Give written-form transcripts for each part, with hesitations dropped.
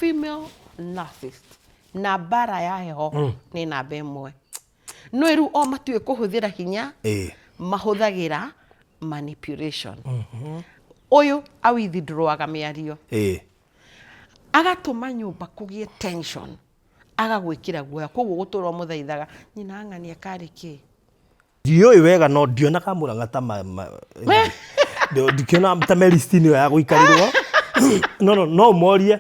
female narcissist na bara ya heho ni namba ĩmwe no iru o matue kuhuthira hinya mahuthagira manipulation uyu awithdrawaga miario agatuma nyumba kugie tension agagwikira guoya koguo guturwo muthaithaga nyina ang'ania kariki ndioi wega no ndiona kamuranga ta ndikiona ta Melistine ya guikarirwo no morie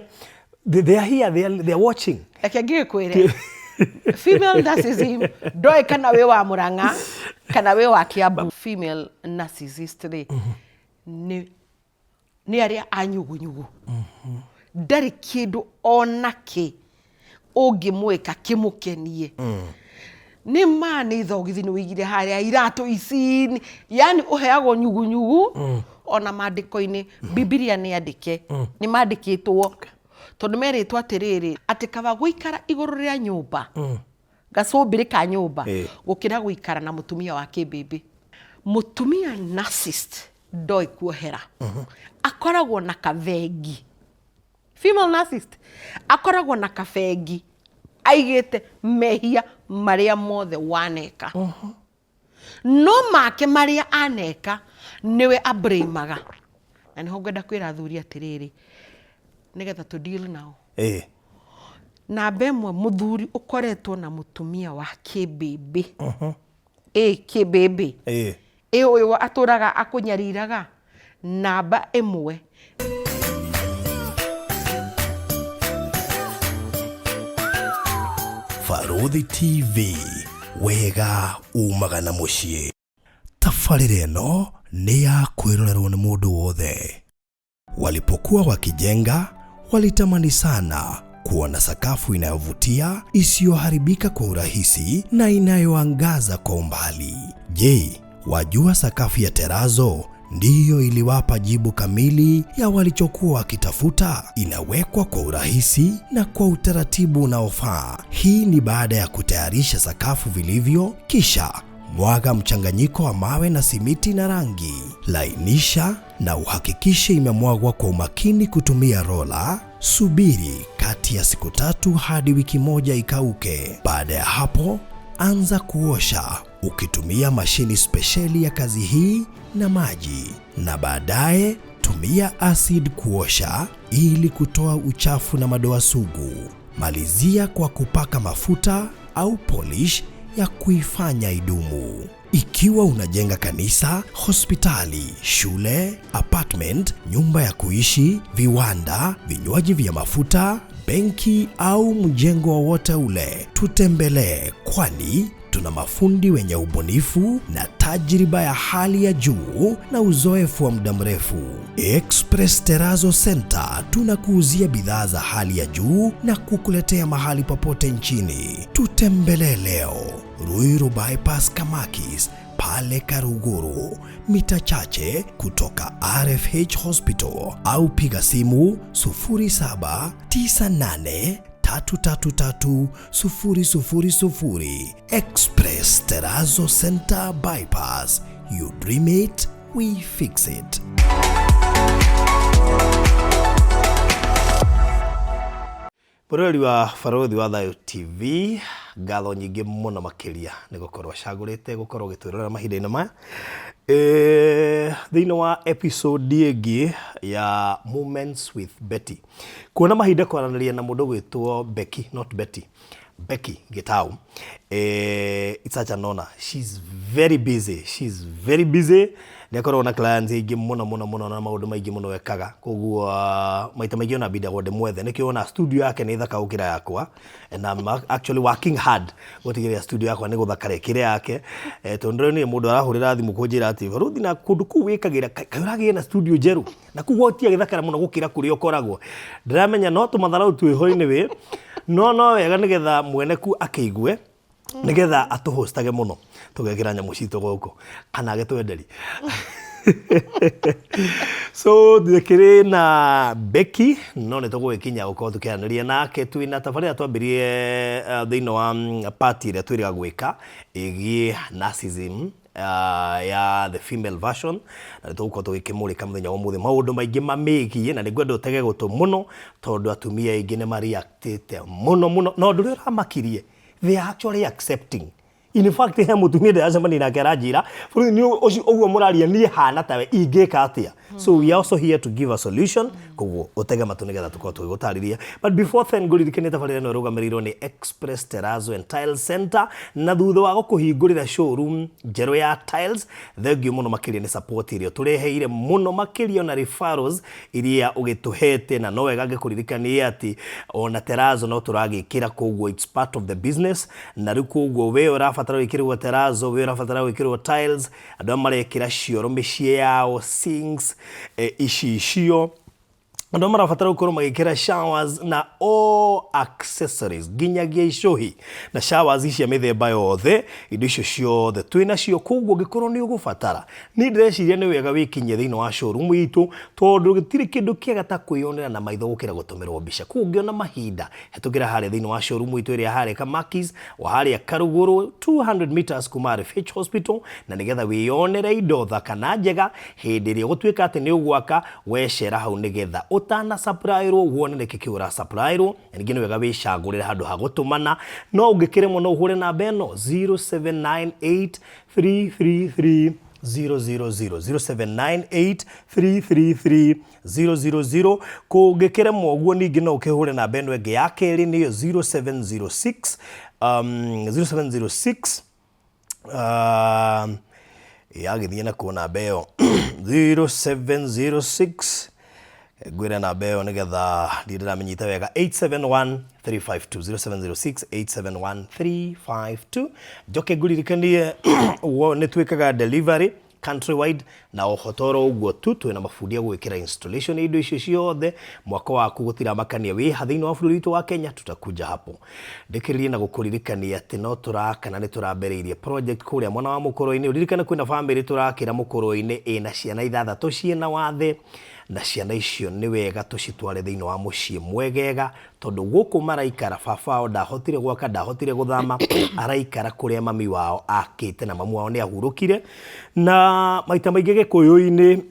they are here they are watching akangikwire female narcissism doi kana we wa Murang'a kana we wa Kiambu female narcissist ni aria anyugunyugu ndari kindu onake ungimweka kimukenie ni mani thogithini wigire haria iratu isini yani uheagwo nyugunyugu ona mandiko-ini Biblia ni andike ni mandikitwo tondu meritwo atiriri ati kaba guikara iguru ria nyumba gacumbiri ka nyumba gukira guikara na mutumia wa kibimbi mutumia narcissist ndoi kuohera akoragwo na kavengi female narcissist akoragwo na kavengi aigite mehia maria mothe waneka no make maria aneka niwe abraimaga na niho ngwenda kwira athuri atiriri nigetha to deal nao namba ĩmwe muthuri ukoretwo na mutumia wa kibimbi kibimbi uyu aturaga akunyariraga namba ĩmwe Farodhi TV wega umagana muciĩ tabarĩra ĩno nĩ ya kwĩrorerwo nĩ mũndũ wothe. Walipokuwa wakijenga walitamani sana kuona sakafu inayovutia isiyoharibika kwa urahisi na inayoangaza kwa umbali. Je, wajua sakafu ya terazo ndiyo iliwapa jibu kamili ya walichokuwa wakitafuta? Inawekwa kwa urahisi na kwa utaratibu unaofaa. Hii ni baada ya kutayarisha sakafu vilivyo, kisha mwaga mchanganyiko wa mawe na simiti na rangi. Lainisha na uhakikishe imemwagwa kwa umakini kutumia rola. Subiri kati ya siku 3 hadi wiki 1 ikauke. Baada ya hapo, anza kuosha ukitumia mashini spesheli ya kazi hii na maji, na baadaye tumia acid kuosha ili kutoa uchafu na madoa sugu. Malizia kwa kupaka mafuta au polish ya kuifanya idumu. Ikiwa unajenga kanisa, hospitali, shule, apartment, nyumba ya kuishi, viwanda, vinywaji vya mafuta, benki au mjengo wowote ule, tutembelee, kwani tuna mafundi wenye ubunifu na tajriba ya hali ya juu na uzoefu wa muda mrefu. Express Terazo Center tunakuuzia bidhaa za hali ya juu na kukuletea mahali popote nchini. Tutembelee leo, Ruiru Bypass Kamakis, pale Karuguru, mita chache kutoka RFH Hospital, au piga simu 0798 333 Express Terazo Center Bypass. You dream it, we fix it. Bururi wa Farodhi wa Thayo TV, ngatho nyingĩ mũno makĩria nĩ gũkorwo cagũrĩte gũkorwo gĩtwĩrora mahinda-inĩ maya. Thĩinĩ wa episode ĩngĩ ya Moments with Betty, kuona mahinda kwaranĩria na mũndũ gwĩtwo Becky, not Betty, Becky Gitau. It's such an honor. She's very busy. Nĩakorwo na clients ingĩ mũno na maũndũ maingĩ mũno wekaga, koguo maita maingĩ ona bidagwo ndĩmwethe. Nĩkĩo ona studio yake nĩ thaka gũkĩra yakwa, and I'm actually working hard gũtigĩrĩra studio yakwa nĩ gũthaka kĩrĩa yake. Tondũ nĩ mũndũ arahũrĩra thimũ kũnjĩra atĩ Farodhi na kũndũ kũu wĩkagĩra kaĩragĩe na studio njerũ na kũu ũtia gĩthakara mũno gũkĩra kũrĩa ũkoragwo. Ndĩramenya no tũmatharau twĩho-inĩ wĩ no wega nĩgetha mweneku akĩigue nĩgetha atũhostage mũno tũgekĩra nyamũ citũ gũkũ kana agĩtwenderi. So ndikĩrĩ na Becky, no nĩ tũgũgĩkinya gũkorwo tũkĩaranĩria nake twĩna tabarĩra twambĩrie thĩinĩ wa party ĩrĩa twĩrĩga gwĩka ĩgiĩ narcissism ya the female version na tuko tugikimurika muthenya wa muthi maundu maingi mamigie na nigwenda utege gutu muno tondu atumia aingi ne reactite muno no ndu ria ramakirie they are actually accepting. In fact, he mutumia ndio acemani na kerajira buri ni uguo muraria ni hana tawe ingika atia. So we are also here to give a solution koguo utega matu nigetha tuko tugutariria. But before then ngurikane tabarira no rugamiriro ni Express Terrazzo and Tile Center na thutha wa gukuhingurira showroom njeru ya tiles thengio muno makiria ni support irio tureheire muno makiria na referrals iria ugituhete na no wega ngikuririkania ati ona Terrazzo no turagikira koguo it's part of the business na riu koguo we urafatara wikirwo Terrazzo we urafatara wikirwo tiles andu marekira cioro micii yao sinks icio andu marafatara gukorwo magikira showers na all accessories ginyagia icohi na showers ici ya mithemba yothe indo icio ciothe twina cio koguo gikorwo ni ugufatara ni ndreciria ni wega wikinye thiini wa showroom itu tondu gitiri kindu kiega ta kwionera na maitho gukira gutumirwo mbica koguo ngiona mahinda hetukira haria thiini wa showroom itu iria haria Kamakis wa haria Karuguru 200 meters kuma RFH Hospital na nigetha wionere indo thaka na njega hindi iria gutwika ati ni ugwaka wecera hau nigetha utana supply ro wone ne kikiura supply ro ngine wega wicagurire handu ha gutumana no ungikiremwo no uhure na beno 0798 333 000 0798333000 kungikiremwo uguo ningi no ukihure na beno enge ya keri niyo 0706 yagithie na kuona beo 0706 gwira na beo nigetha ndiramenyita wega 871 352 0706 871 352 joke nguririkanie wo ne twikaga delivery countrywide na ohotoro uguo tu twina mafundi gwikira installation indo icio ciothe mwako waku gutira makania wi hathiini wa bũrũri witũ wa Kenya tutakuja hapo ndikiririe na gukuririkania ati no turaka na ni turamberiirie project kuria mwana wa mukoro-ini uririkane kwina family turakira mukoro-ini ina ciana ithathatu ciena wathe na ciana icio ni wega tucitware thiini wa mucii mwegega tondu guku maraikara baba ndahotire gwaka ndahotire guthama araikara kuria mami wao akite na mamu wao ni ahurukire na maita maingi gikuyu-ini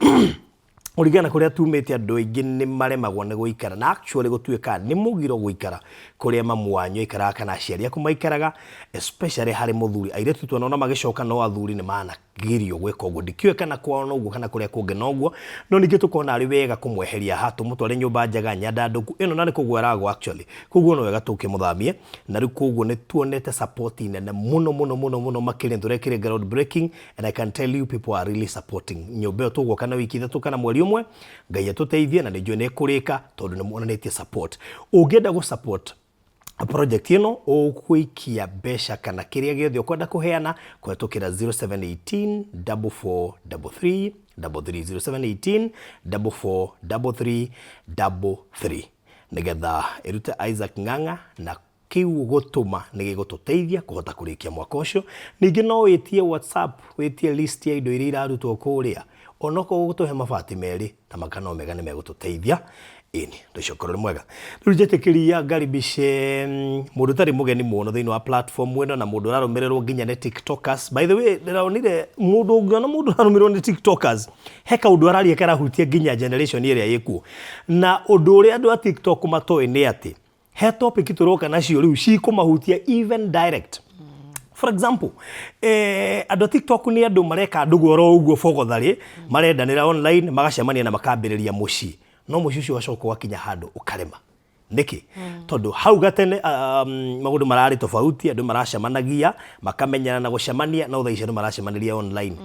urigana kuria tumite andu aingi ni maremagwo ni guikara na actually gutwika ni mugiro guikara kuria mamu wanyu ikara kana aciari aku maikaraga especially hari muthuri airetu tuona magicoka no athuri ni managirio gweka uguo ndikiwe kana kwao no uguo kana kuria kungi no uguo no ningi tukona ari wega kumweheria hatu mutware nyumba njega nyandanduku ino nani kugwerago actually kuguo no wega tukimuthamie na riu kuguo ni tuonete support nene muno makiri turekire ground breaking and I can tell you people are really supporting nyumba tuguo kana wiki ithatu kana mweri umwe ngai atuteithie na nijue ni kurika tondu ni muonanetie support ungenda go support a project ino ukwikia besha kana kiria giothe ukwenda kuheana kwetukira 0718 4433 0718 4433 nigetha irute Isaac Ng'ang'a na kiu gutuma nigigututeithia kuhota kurikia mwaka ucio ningi no witie WhatsApp witie list ya indo iria irarutwo kuria onoko gutuhe mabati meri ta makano mega ni megututeithia ini ndicokoro mwega rujetikiria ngaribishe mundu tari mugeni muno thiini wa platform weno na mundu ararumirerwo nginya ne TikTokers. By the way ndiraonire mundu ungiona mundu ararumirerwo ne TikTokers heka undu araria karahutia nginya generation iria yiku na undu uria andu a TikTok matoi ni ati he topic turoka nacio riu cikumahutia even direct. For example, andu TikTok ni andu mareka andu goro uguo fogothari marendanira online magacemania na makambiriria mucii no mucii ucio wacoka wakinya handu ukarema niki tondu hau gatene magundu marari tofauti andu maracemanagia makamenyana na gucemania no thaici andu maracemaniria online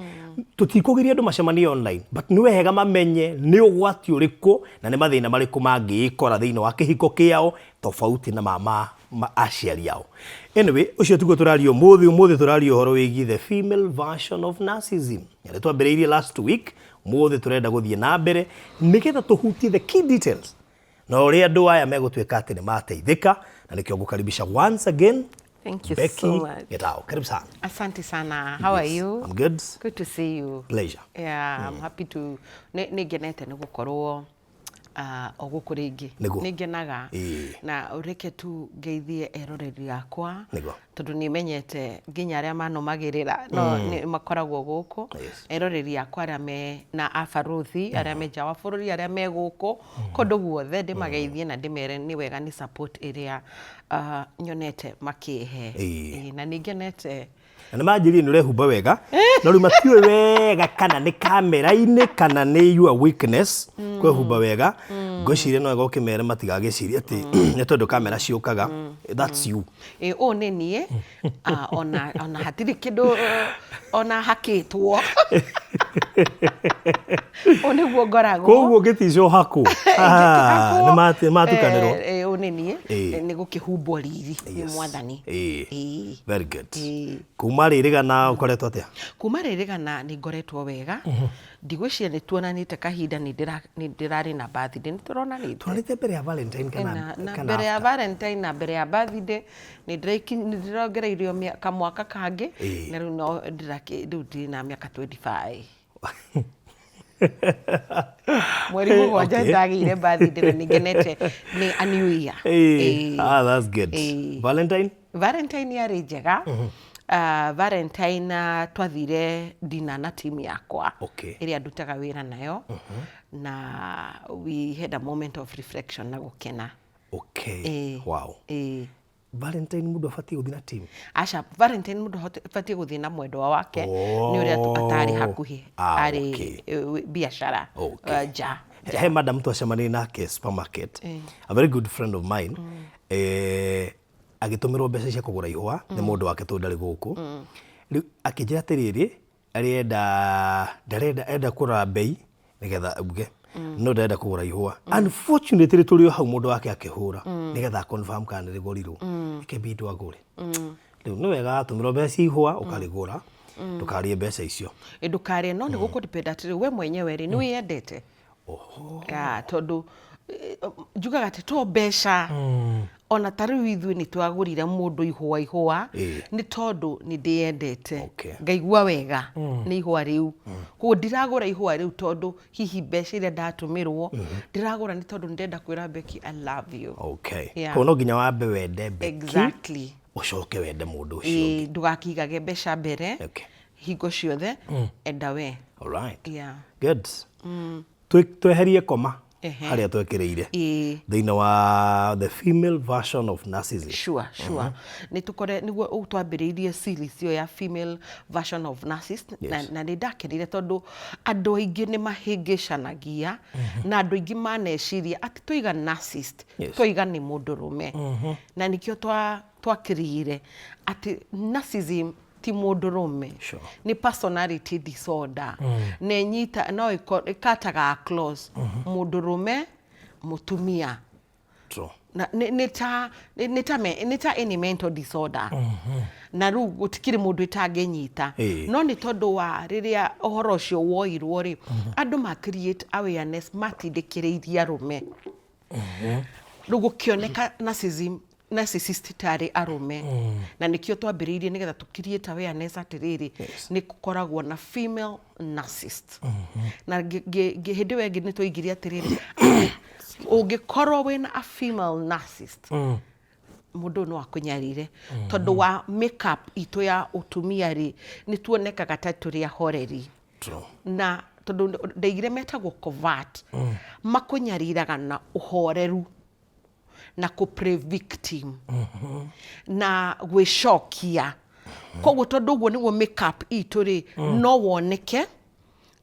tutikugiria andu macemania online but ni wega mamenye ni ugwati uriku na ni mathina mariku mangikora thiini wa kihiko kiao tofauti na mama aciari yao. Anyway, ucio tugo turario muthi turario horo wigi the female version of narcissism. Yale twambiriirie last week, muthi turenda guthie na mbere nigetha tuhutie the key details. Na uri andu aya megutwika ati ni mateithika na nikio ngukaribisha once again. Thank you Becky so much. Getao. Karibu sana. Asante sana. How are you? I'm good. Good to see you. Pleasure. Yeah, I'm happy to nigenete ni gukorwo Oguku ringi ningenaga na ureke tu ngeithie eroreri akwa tondu ni menyete nginya aria manomagirira no ni makoragwo guku eroreri akwa aria me na abaruthi aria me nja wa bururi aria me guku kondu guothe ndimageithie na ndimere ni wega ni support iria nyonete makihe na ningenete na manjiri ni urehumba wega no riu matiwe wega kana ni kamera-ini kana ni your weakness kwehumba wega ngwiciria no goke mere matigagiciria ati ni tondu kamera ciukaga that's you o ni nie ona hatiri kindu ona hakitwo oni guo ngorago koguo giticio haku ni matukanirwo o ni nie ni gukihumbwo riri ni mwathani very good kuma ririgana ukoretwo atia kuma ririgana ni ngoretwo wega ndigwiciria ni tuonanite kahinda ni ndirari na birthday ni turonanite tuonanite mbere ya Valentine kana mbere ya Valentine na mbere ya birthday ni ndirongereirio kamwaka kangi na riu no ndina miaka 25 mweri mugwanja ndagire birthday ni ngenete ni a new year that's good Valentine yari njega Valentine twathire dina na team yakwa iria ndutaga wira nayo na we had a moment of reflection na gukena wow Valentine mundu afatie guthii na team acha Valentine mundu afatie guthii na mwendwa wake ni uria atari hakuhi ari biashara ja he madam twacemania nake supermarket a very good friend of mine agitumirwo mbeca cia kugura ihwa ni mundu wake tu ndari guku riu akijira tiriri enda kura bei nigetha uge no ndenda kugura ihwa unfortunately turi hau mundu wake akihura nigetha confirm kana rigorirwo ikebidi agure riu ni wega atumirwo mbeca ihwa ukarigura ndukarie mbeca icio ndukarie no ni guku depend atiri we mwenyewe ri ni wiyendete tondu njugaga ati to mbeca ona tariu ithui ni twagurire mundu ihwa ni tondu ni ndiyendete ngaigua wega ni ihwa riu ko ndiragura ihwa riu tondu hihi mbeca iria ndatumirwo ndiragura ni tondu ndenda kwira Becky I love you ko no nginya wambe wende Becky exactly ucoke wende mundu ucio ndugakigage mbeca mbere hingo ciothe enda we alright good tweherie koma haria twekireire thina wa the female version of narcissism sure ni tukore niguo twambiriirie series yo ya female version of narcissist na ni ndakenire tondu andu aingi ni mahingicanagia na andu aingi maneciria ati tuiga narcissist tuiga ni mundurume na nikio twakiriire ati narcissism ti mundurume ni personality disorder ne nyita no ikataga close mundurume mutumia na nita any mental disorder na ru gutikiri mundu itangenyita no ni tondu wa riria ohoro cio woirwo ri andu ma create awareness matindikiriria rume rugo kioneka narcissist tari arume na nikio twambiriirie nigetha tukiriete awareness atiriri ni kukoragwo na female narcissist na hindi wengi ni twaingiria atiriri ungikorwo wina a female narcissist mundu no akunyarire tondu wa makeup itu ya utumia ri ni tuonekaga ta turi ahoreri na tondu ndeigire metagwo covert makunyariraga na uhoreru na kupre victim na gwishokia koguo tondu guo niguo makeup itu ri no woneke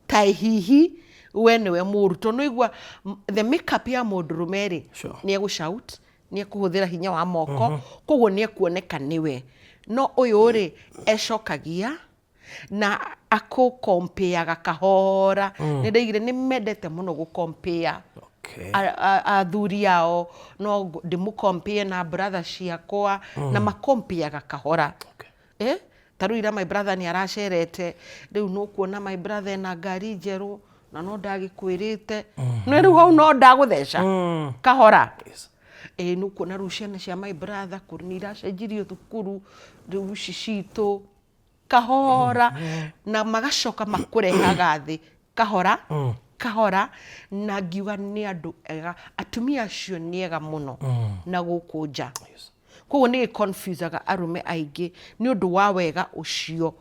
ta hihi we niwe muruto no igua the makeup ya mundurume ri ni egushout ni ekuhuthira hinya wa moko koguo ni ekuoneka niwe no uyu ri ecokagia na ako compare kahora ni ndeigire ni mendete muno gu compare athuri yao no ndimukompie na brother ciakwa na makompiaga kahora taruira my brother ni aracerete riu no kuona my brother na ngari njeru na no ndagikwirite no riu hau no ndagutheca kahora no kuona riu ciana cia my brother kunira cenjirio thukuru riu cicito kahora na magacoka makurehaga thi kahora kahora na ngiuga nĩ andũ ega atumia acio nĩ ega mũno na gũkũ nja koguo nĩ confusaga arume aingĩ nĩ ũndũ wa wega ũcio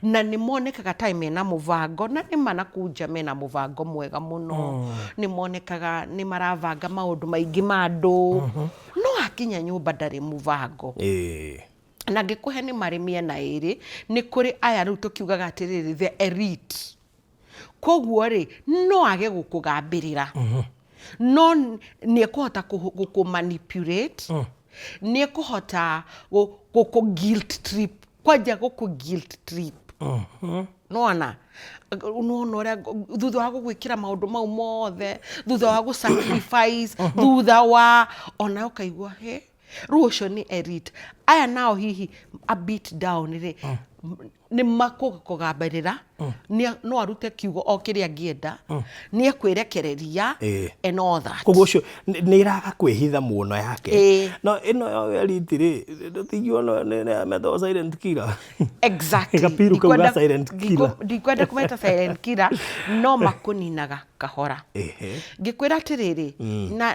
na nĩ monekaga ta mena mũbango na nĩ manakunja mena mũbango mwega mũno nĩ monekaga nĩ maravanga maũndũ maingĩ ma andũ no akinya nyũmba ndarĩ mũbango na ngĩkũhe nĩ marĩ mĩena ĩrĩ nĩ kũrĩ aya rĩu tũkiugaga atĩrĩrĩ the elite koguo rĩ no age gũkũgambĩrĩra no nĩ ekũhota gũkũmanipulate nĩ ekũhota gũkũ guilt trip kwanja gũkũ guilt trip nona ũrĩa thutha wa gũgwĩkĩra maũndũ mau mothe thutha wa gũsacrifice thutha wa ona ũkaigua he rĩu ũcio nĩ elite aya nao hihi a beat down rĩ nĩ makũgambĩrĩra no arute kiugo o kĩrĩa angĩenda nĩ ekwĩrekereria and all that koguo ũcio nĩ iraga kwĩhitha muono yake no ĩno yo elite rĩ ndũtingiona nĩ metho silent killer exactly Kapiru kauga silent killer ndikwenda kũmeta silent killer no makũninaga kahora ngĩkwĩra atĩrĩrĩ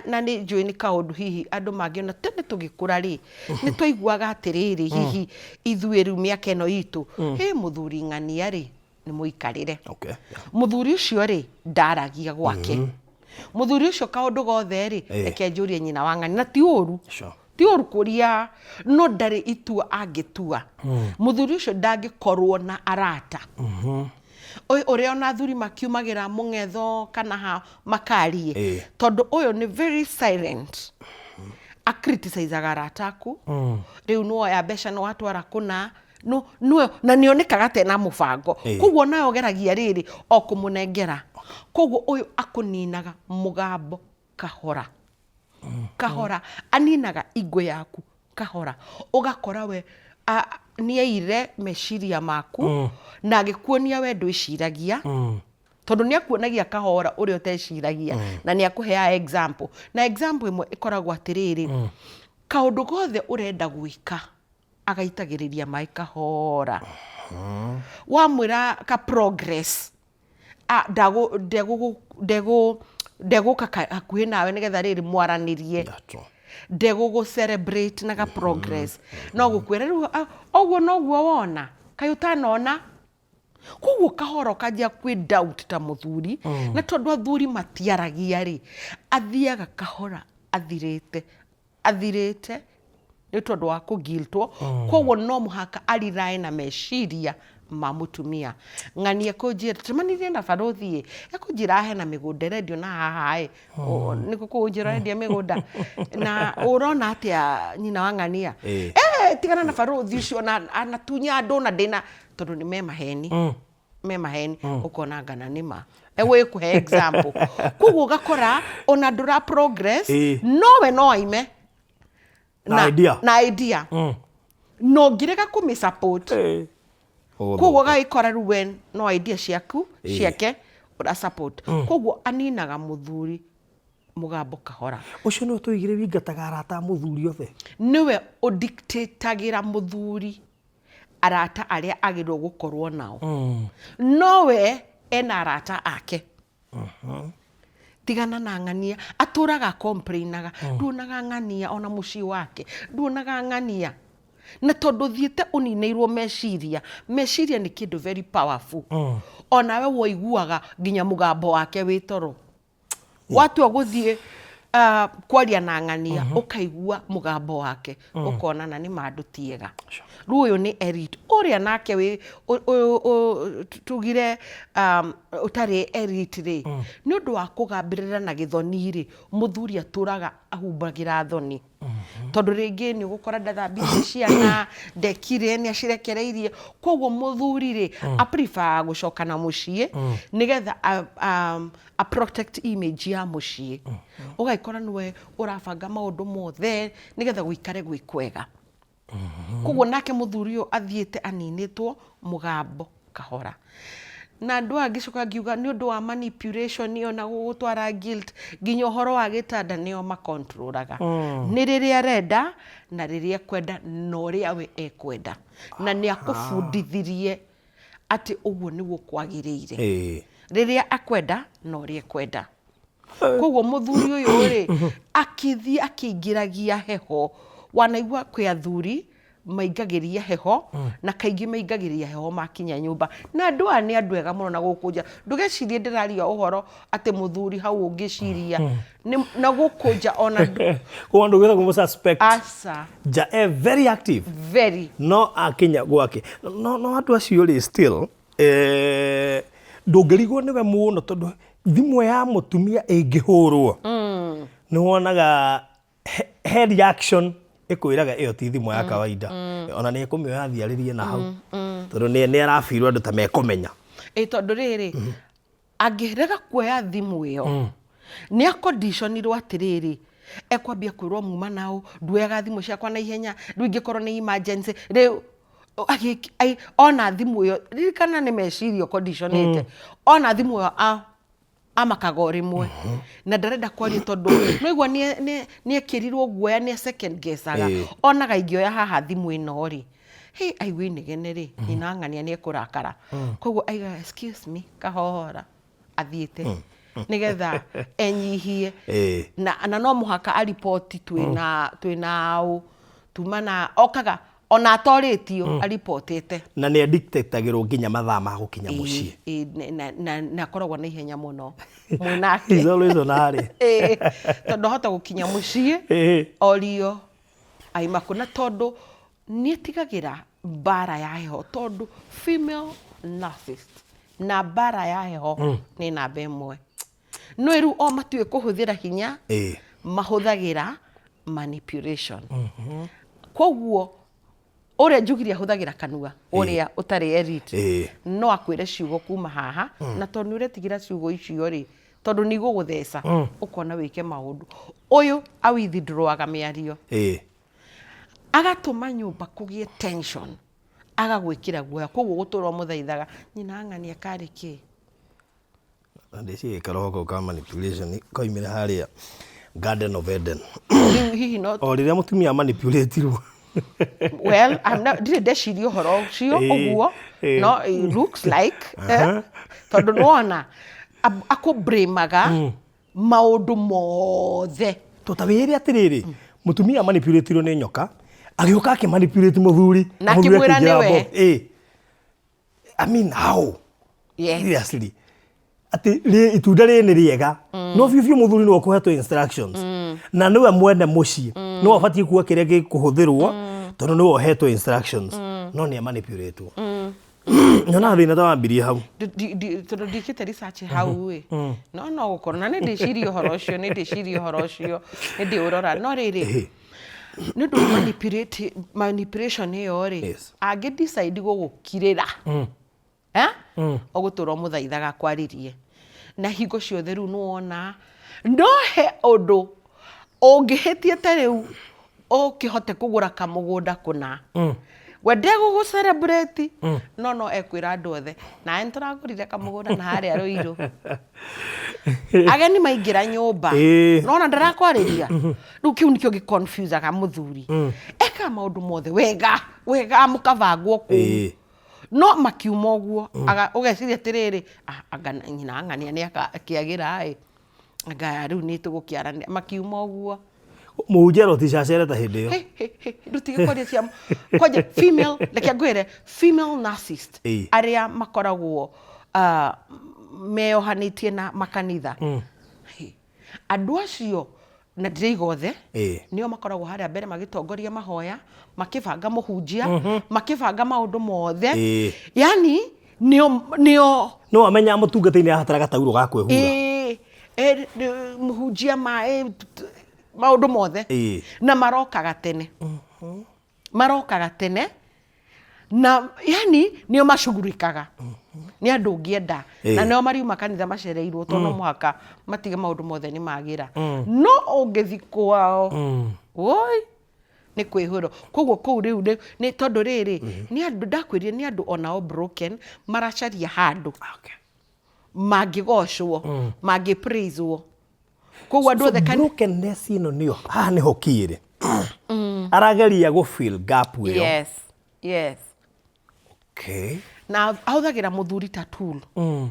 na nĩ njũĩ nĩ kaũndũ hihi andũ mangĩona tene tũgĩkũra rĩ nĩ twaiguaga atĩrĩrĩ hihi ithuĩ rĩu mĩaka ĩno itũ mũthuri ng'ania rĩ nĩ mũikarĩre mũthuri ũcio rĩ ndaragia gwake mũthuri ũcio kaũndũ gothe rĩ reke njũrie nyina wa ng'ania na ti ũru ti ũru kũria no ndarĩ itua angĩtua mũthuri ũcio ndangĩkorwo na arata ũrĩa ona athuri makiumagĩra mũng'etho kana makarie tondũ ũyũ nĩ very silent akriticizaga arata aku rĩu nuoya mbeca no watwara kũna no na nĩonekaga tena mũbango koguo nayo geragia rĩrĩ o kũmũnengera koguo ũyũ akũninaga mũgambo kahora kahora aninaga ingũ yaku kahora ũgakora we nĩeire meciria maku na agĩkuonia we ndwĩciragia tondũ nĩ akuonagia kahora ũrĩa ũteciragia na nĩ akũheaga example na example ĩmwe ĩkoragwo atĩrĩrĩ kaũndũ gothe ũrenda gwĩka agaitagĩrĩria maĩ kahora wamwĩra ka progress ndegũka hakuhĩ nawe nĩgetha rĩrĩ mwaranĩrie ndegũgũ celebrate na ka progress no gũkwĩra rĩu ũguo noguo wona kaĩ ũtanona koguo kahora ũkanjia kwĩ doubt ta mũthuri na tondũ athuri matiaragia rĩ athiaga kahora athirĩte nĩ tondũ wa kũgiltwo koguo no mũhaka arirae na meciria ma mũtumia ng'ania kũnjĩra tũmanirie na barũthi ekũnjĩra hena mĩgũnda rendio na haha nĩ kũnjĩra rendia mĩgũnda na ũrona atĩa nyina wa ng'ania tigana na barũthi ũcio na anatunya andũ na ndĩna tondũ nĩ me maheni ũkona ngana nĩma egwĩkũhe example koguo ũgakora ona ndũra progress nowe no aime na idea no ngĩrega kũmĩsupport koguo gagĩkora rĩu we no idea ciake ũra support koguo aninaga mũthuri mũgambo kahora ũcio nĩ ũtũigire wingataga arata a mũthuri othe nĩwe ũdictatagĩra mũthuri arata arĩa agĩrĩirwo gũkorwo nao nowe ena arata ake tigana na ng'ania atũraga complainaga nduonaga ng'ania ona mũciĩ wake nduonaga ng'ania na tondũ thiĩte ũninĩirwo meciria nĩ kĩndũ very powerful ona we woiguaga nginya mũgambo wake wĩ toro watua gũthiĩ kwaria na ng'ania ũkaigua mũgambo wake ũkonana nĩ mandũ tiega rĩu ũyũ nĩ elite ũrĩa nake tugire ũtarĩ elite rĩ nĩ ũndũ wa kũgambĩrĩra na gĩthoni rĩ mũthuri atũraga ahumbagĩra thoni tondũ rĩngĩ nĩ ũgũkora ndathambĩtie ciana ndekire nĩ acirekereirie koguo mũthuri rĩ prefer gũcoka na mũciĩ nĩgetha a protect image ya mũciĩ ũgaikora nĩwe ũrabanga maũndũ mothe nĩgetha gũikare gwĩ kwega koguo nake mũthuri ũyũ athiĩte aninĩtwo mũgambo kahora na andũ angĩcoka ngiuga nĩ ũndũ wa manipulation ĩyo na gũgũtwara guilt nginya ũhoro wa gĩtanda nĩo makontrolaga nĩ rĩrĩa arenda na rĩrĩa ekwenda na ũrĩa we ekwenda na nĩ akũbundithirie atĩ ũguo nĩguo kwagĩrĩire riria akwenda no rie kwenda koguo muthuri uyu ri akithie akiingiragia heho wanaigua kwi athuri maingagiria heho na kaingi maingagiria heho makinya nyumba na andu aya ni andu ega muno na gukunja ndugecirie ndiraria uhoro ati muthuri hau ungiciria na gukunja ona kwa ndu gwetha kumu suspect asa very active very no akinya gwake no andu acio ri still ndungirigwo niwe muno tondu thimu ya mutumia ingihurwo ni wonaga head reaction ikwiraga iyo ti thimu ya kawaida ona ni kumioya thiaririe na hau tondu ni arafirwo andu ta mekumenya tondu riri angirega kuoya thimu iyo ni a conditionirwo atiriri ekwambia kwirwo muma nao nduoyaga thimu ciakwa na ihenya riu ingikorwo ni emergency riu ona thimu iyo ririkana ni mecirio conditionate ona thimu iyo amakaga rimwe na ndarenda kwaria tondu noigua ni ekirirwo guoya ni second guessaga onaga ingioya haha thimu ino ri aigua inegene ri inang'ania ni ekurakara koguo aiga excuse me kahora athiite nigetha enyihie na no muhaka aripoti twina au tumana okaga ona atoritio aripotete na ni dictatagirwo nginya mathaa ma gukinya mucii na koragwo na ihenya muno munake izolo nari tondu hota gukinya mucii orio aimakuna tondu ni tigagira bara ya heho tondu female narcissist na bara ya heho ni namba imwe no iru o matue kuhuthira hinya mahuthagira manipulation koguo uria njugiria huthagira kanua uria utari elite no akwire ciugo kuma haha na tondu uretigira ciugo icio ri tondu ni gugutheca ukona wike maundu uyu awithindroaga miario agatuma nyumba kugie tension agagwikira guoya koguo guturwo muthaithaga nyina ng'ania kari ki ndeci karoko ka manipulation koimira haria Garden of Eden hihi no o riria mutumia manipulatirwo well I'm not did ndeciria horo cio uguo no it looks like tondu nona akubremaga maundu mothe tutawiri atiriri mutumia manipulatirwo ni nyoka agioka akimanipulate muthuri na kimwira niwe I mean how yes seriously ati itunda ri ni riega no biu muthuri no kuhetwo instructions na niwe mwene mucii no abatie kuwa kiria gikuhuthirwo tondu niwe uhetwo instructions no ni manipulate nyona thina ta wambirie hau tondu ndikite research hau we no gukorwo na ni ndiciria horo ucio ni ndiurora no riri ni ndu manipulation iyo ri angi decide gugukirira oguturwo muthaithaga kwaririe na hingo ciothe riu nuona no he undu ungihitie ta riu ukihote kugura kamugunda kuna wende gugu celebrate no ekwira andu othe na enturagurire kamugunda na haria Ruiru ageni maingira nyumba nona ndarakwariria riu kiu nikio giconfuse ga muthuri eka maundu mothe wega mukavangwo ku no makiuma uguo ugeciria atiriri anga nyina ng'ania ni akiagira anga riu ni tugukiarania makiuma uguo mujero ticacereta hindi yo rutige kwaria cia kwaja female like agwire female narcissist aria makoragwo meohanitie na makanitha andu acio na ndiriga othe nio makoragwo haria mbere magitongoria mahoya makibanga muhunjia makibanga maundu mothe yani nio no amenya mutungata-ini ahataraga tauro ga kwehura muhunjia maundu mothe na marokaga tene na yani nio macugurikaga ni andu ngienda na nio mariuma kanitha macereirwo tondu muhaka matige maundu mothe ni magira no ungithi kwao oi ni kwihuro koguo kou riu ni tondu riri ni andu ndakwirie ni andu onao broken maracaria handu mangigocwo mangipraiswo koguo andu othe brokenness ino nio haha niho kire arageria go fill gap iyo yes okay na ahuthagira muthuri ta tool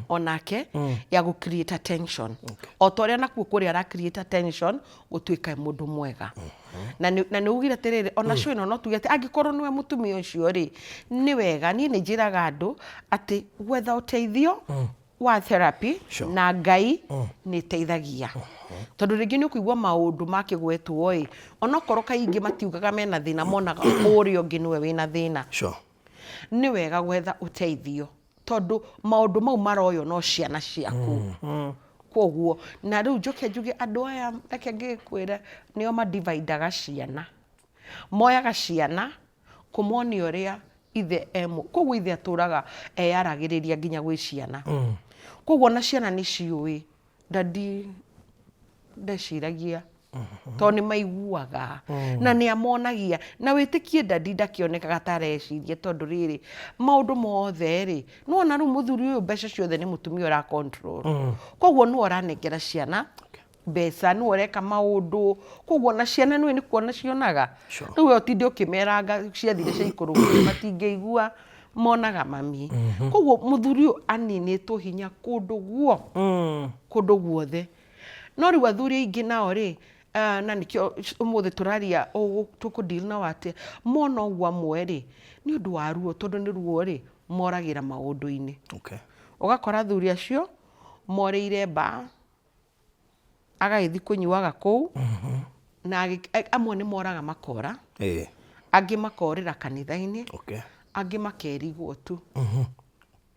onake ya gu create attention o toria nakuo kuri ara create attention gutuika mundu mwega na ni ugire tiriri ona cio no tugete angikorwo niwe mutumia ucio ri ni wega ni njiraga andu ati gwetha uteithio wa therapy na Ngai ni teithagia tondu ringi ni kuigwa maundu makigwetwo oi ona korwo kaingi matiugaga mena thina monaga uri ungi niwe wina thina ni wega gwetha uteithio tondu maundu mau maroyo no ciana ciaku koguo na riu njuge andu aya reke ngikwira nio ma dividaga ciana moyaga ciana kumoni uria ithe emo koguo ithe aturaga eyaragiriria nginya gwi ciana koguo na ciana ni ciui dadi ndeciragia to ni maiguaga na ni amonagia na witikie dadi ndakionekaga tareciria tondu riri maundu mothe ri no na ru muthuri uyu mbeca ciothe ni mutumia ora control koguo no oranengera ciana mbeca no oreka maundu koguo na ciana ni kuona cionaga riu otinde ukimeranga ciathire cia ikuru matingeigua monaga mami koguo muthuri uyu aninitwo hinya kundu guothe no riu athuri ingi nao ri na nikio umuthi turaria tukudeal na wate mona ugwa amwe ri ni undu wa ruo tondu ni ruo ri moragira maundu-ini ugakora athuri acio moreire ba agaithi kunyuaga kou na amwe ni moraga makora angi makorira kanitha-ini angi makerigwo tu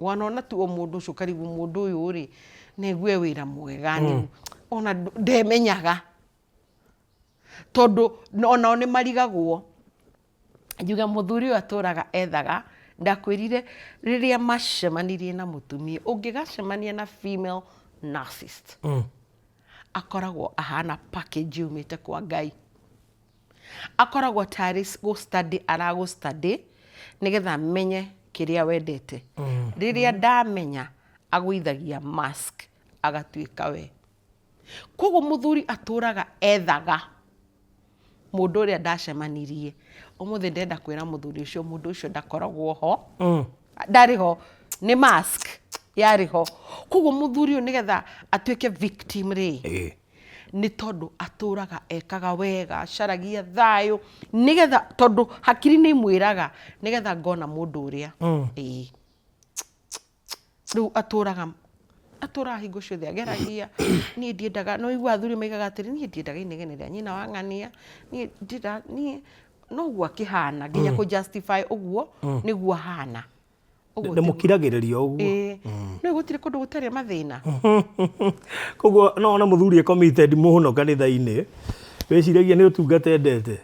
wanona tu mundu ucio karibu mundu uyu ri negwe wira mwega ni ona ndemenyaga tondu ona ni marigagwo njuga muthuri uyu aturaga ethaga ndakwirire riria macemanirie na mutumia ungigacemania na female narcissist akoragwo ahana package umite kwa Ngai akoragwo tari go study nigetha menye kiria wendete riria ndamenya agwithagia mask agatuika we koguo muthuri aturaga ethaga mundu uria ndacemanirie umuthi ndenda kwira muthuri ucio mundu ucio ndakoragwo ho ndariho ni mask yariho koguo muthuri uyu nigetha atuike victim ri ni tondu aturaga ekaga wega caragia thayo nigetha tondu hakiri ni mwiraga nigetha ngona mundu uria riu aturaga hingo ciothe ageragia ni ndiendaga no igua athuri maigaga atiri ni ndiendaga inegene ria nyina wa ng'ania ni no gwa kihana nginya ku justify uguo niguo hana ndemukiragiriria uguo no gutire kundu gutari mathina koguo no ona muthuri committed muno kanitha-ini weciragia ni utungata endete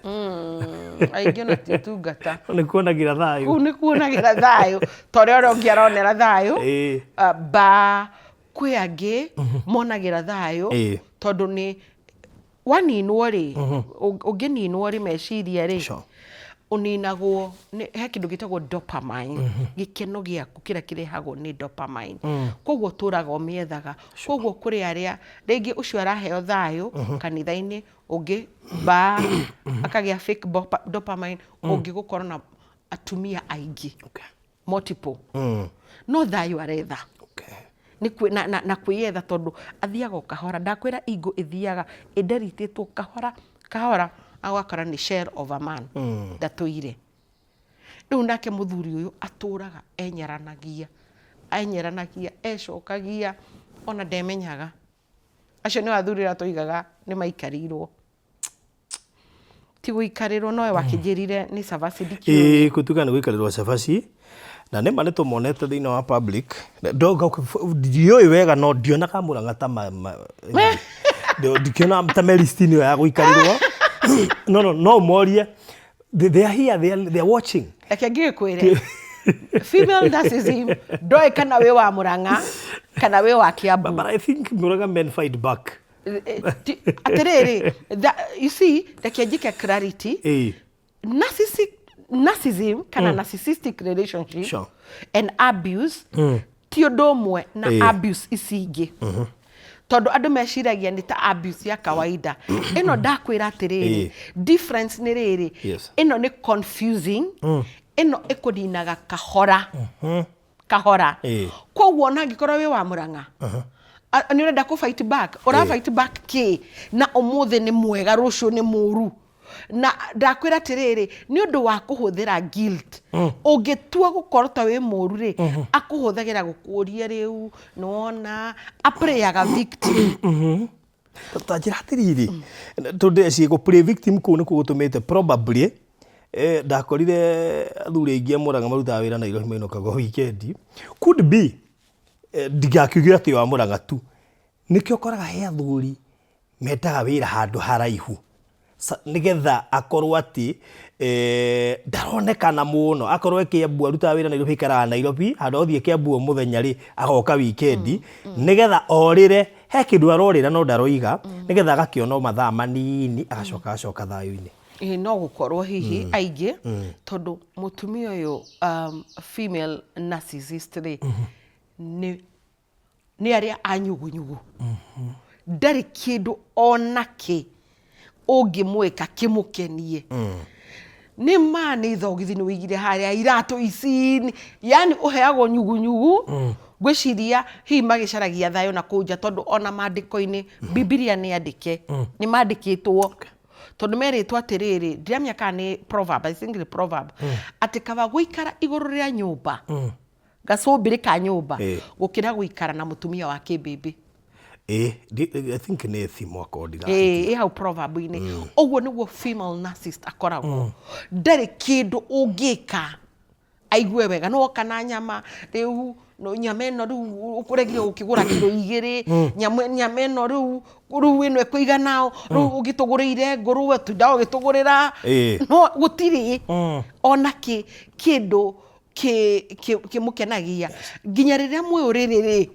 aingi na titungata ni kuonagira thayo ni kuonagira thayo tore ora ungi aronera thayo ba kwi angi monagira thayo tondu ni waninwo ri ungininwo ri meciria ri uninagwo he kindu gitagwo dopamine gikeno giaku kira kirehagwo ni dopamine koguo turaga umiethaga koguo kuri aria ringi ucio araheo thayo kanitha-ini ungi ba akagia fake dopamine ungi gukorwo na atumia aingi multiple no thayo aretha ni na kwiyetha tondu athiaga kahora ndakwira ingo ithiaga inderititwo kahora agakora ni shell of a man ndatuire riu nake muthuri uyu aturaga enyeranagia ecokagia ona ndemenyaga acio ni athuri ratuigaga ni maikarirwo ti guikarirwo noe wakijirire ni savasi dikio kutuka ni guikarirwo savasi na nema nä tå monete thä inä wa public ndiå wega no ndionaga må rang'ata ndikiona ta meristini ä yo ya gå ikarirwo no morie they are here they are watching reke ngĩkwĩre female narcissism ndoĩ kana wĩ wa Mũrang'a kana wĩ wa Kiambu but I think Mũrang'a men fight back atirĩrĩ you see reke njike clarity narcissism kana narcissistic relationship and abuse ti ũndũ ũmwe na abuse ici ingĩ tondu andu meciragia ni ta abuse ya kawaida ino ndakwira atiriri difference ni riri ino ni confusing ino ikuninaga kahora kahora koguo ona ngikora we wa Murang'a ni urenda ku fight back ora fight back ki na umuthi ni mwega rucio ni muru na ndakwira tiriri ni undu wa kuhuthira guilt ungitua gukorota we muru ri akuhuthagira gukuria riu nona apreyaga victim Tajira tiriri tudeci go play victim ku ni kugutumite probably ndakorire athuri aingi Murang'a marutaga wira Nairobi mainokaga weekend could be ndigakiugira ati wa Murang'a tu nikio koraga he athuri metaga wira handu haraihu nigetha akorwo ati ndaronekana muno akorwo Kiambu arutaga wira Nairobi ikaraga Nairobi handu othie Kiambu muthenya ri agoka weekend nigetha orire he kindu arorira no ndaroiga nigetha agakiona mathaa manini agacoka thayu-ini no gukorwo hihi aingi tondu mutumia uyu female narcissist ri ni aria anyugunyugu ndari kindu onaki ungimwika kimukenie ni mani thogithi ni wigire haria iratu ici yani uheagwo nyugunyugu gwiciria hi magicaragia thayo na kuja tondu ona mandiko-ini Biblia ni andike ni mandikitwo tondu meritwo atiriri ndiramya kana ni proverb I think the proverb ati kaba guikara iguru ria nyumba gacumbiri ka nyumba gukira guikara na mutumia wa kibibi I think ni thimo akodiga hau proverb-ini uguo niguo female narcissist akoragwo ndari kindu ungika aigue wega no kana nyama riu no nyama ino riu ukuregire ukigura kilo 2 nyama ino riu ino ikuiganao riu ugitugurire nguruwe tunda ugitugurira no gutiri ona kindu kimukenagia nginya riria mwuriri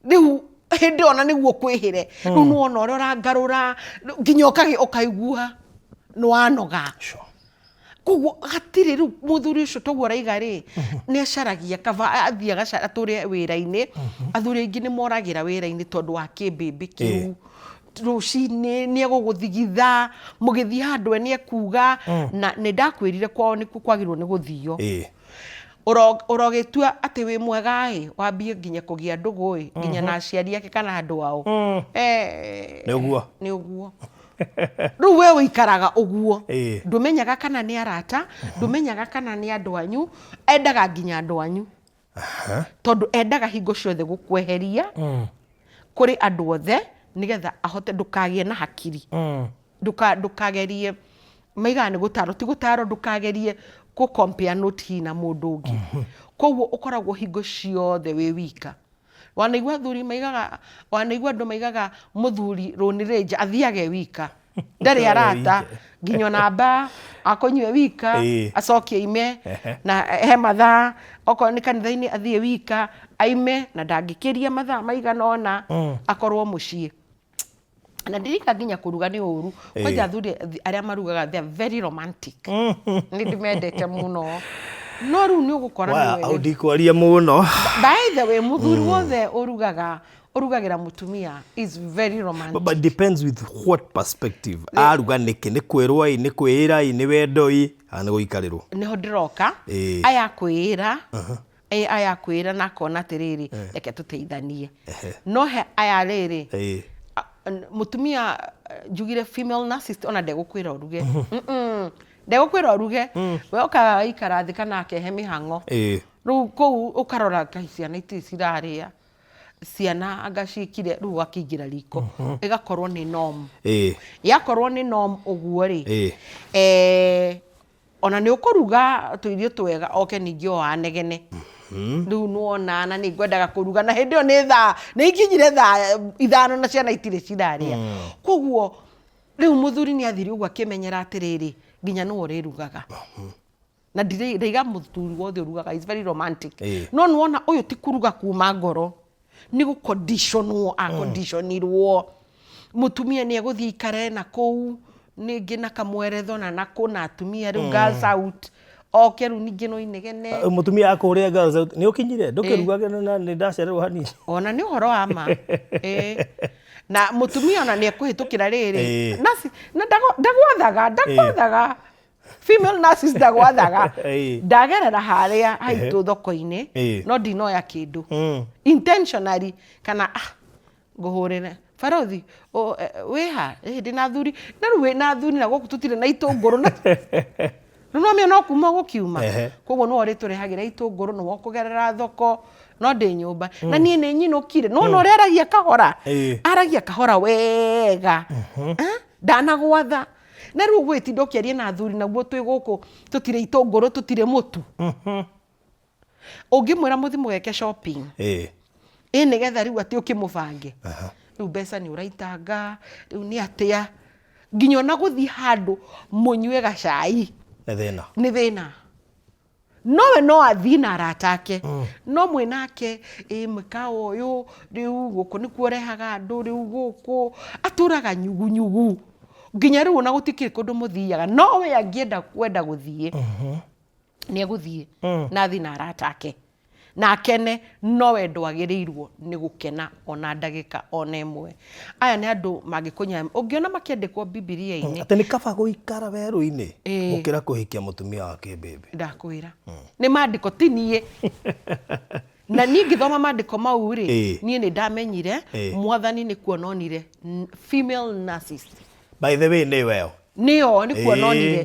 riu hindi ona niguo kwihire riu nuona uria urangarura nginya ukaigua no anoga koguo hatiri riu muthuri ucio toguo araiga ri ni acaragia kava athia gacara turi wira-ini athuri aingi ni moragira wira-ini tondu wa kibibi kiu rucini ni eguguthigitha mugithia handu ni ekuga na ni ndakwirire kwao ni kwagirwo ni guthio urogitua ati wi mwega wambie nginya kugia ndugu nginya na aciari ake kana andu ao ni uguo riu we wikaraga uguo ndumenyaga kana ni arata ndumenyaga kana ni andu anyu endaga nginya andu anyu tondu endaga hingo ciothe gukweheria kuri andu othe nigetha ahote ndukagie na hakiri ndukagerie maiga ni gutaro ti gutaro ndukagerie ku compare note na mundu ungi koguo ukoragwo hingo ciothe we wika wanaigua thuri maigaga wanaigua andu maigaga muthuri runirija athiage wika ndari arata nginyo namba akonywe wika acokie ime na he mathaa oko ni kanitha-ini athie wika aime na ndangikiria mathaa maigana ona akorwo mucii na ndirika nginya kuruga ni uru kwanja athuri aria marugaga they are very romantic ni ndimendete muno no riu ni ugukora ni wewe ndikwaria muno by the way muthuri wothe urugagira mutumia is very romantic but depends with what perspective aruga niki ni kwirwo ni kwira ni wendoi ani guikarirwo niho ndiroka aya kwira aya kwira na kona tiriri reke tuteithanie no he aya riri mutumia njugire female narcissist ona ndegukwira uruge ndegukwira uruge we ukaga ikara thika nake he mihango riu kou ukarora ciana iti ciraria ciana agacikire riu akingira riko igakorwo ni norm yakorwo ni norm uguo ri ona ni ukuruga tuirio twega oke ningi o anegene riu nuona na ni ngwendaga kuruga na hindi o ni thaa ni ikinyire thaa 5 na ciana itire ciraria koguo riu muthuri ni athiri uguo akimenyera atiriri nginya no urirugaga na ndiriga muthuri wothe urugaga is very romantic no nuona uyu ti kuruga kuma ngoro ni gu conditionirwo mutumia ni eguthii ikare na kou ningi na kamweretho na nakuna atumia riu girls out oke riu ningi no inegene mutumia akuria girls out ni ukinyire ndukirugaga na ni ndacererwo hanini ona ni uhoro wa ma na mutumia ona ni ekuhitukira riri na ndagwathaga female nurses ndagwathaga ndagerera haria haitũ thoko-inĩ no ndinoya kĩndũ intentionally kana ngũhũrĩre Barothi wĩha ndĩna thuri na rĩu wĩna thuri na gũkũ tũtirĩ na itũngũrũ na no mĩona no kuma gũkiuma koguo no ũrĩtũrehagĩra itũngũrũ no ũkũgerera thoko no ndĩ nyũmba na niĩ nĩ nyinũkire no ũrĩa aragia kahora aragia kahora wega ndanagwatha na rĩu gwĩtinda ũkĩaria na thuri naguo twĩ gũkũ tũtirĩ itũngũrũ tũtirĩ mũtu ũngĩmwĩra mũthi mũgeke shopping nĩgetha rĩu atĩ ũkĩmũbange rĩu mbeca nĩ ũraitanga rĩu nĩ atĩa nginya ona gũthiĩ handũ mũnyue gacai nĩ thĩna nowe no athiĩ na arata ake no mwĩnake mũkawa ũyũ rĩu gũkũ nĩkuo ũrehaga andũ rĩu gũkũ atũraga nyugunyugu nginya rĩu ona gũtikĩrĩ kũndũ mũthiaga no we angĩenda kwenda gũthiĩ nĩ egũthiĩ na athiĩ na arata ake na akene no we ndwagĩrĩirwo nĩ gũkena ona ndagĩka ona ĩmwe aya nĩ andũ mangĩkũnya ũngĩona makĩandĩkwo Bibilia-inĩ atĩ nĩ kaba gũikara werũ-inĩ gũkĩra kũhikia mũtumia wa kĩmbĩmbĩ ndakwĩra nĩ maandĩko ti niĩ na niĩ ngĩthoma maandĩko mau rĩ niĩ nĩ ndamenyire mwathani nĩ kuononire female nurses by the way nĩyo nĩ kuononire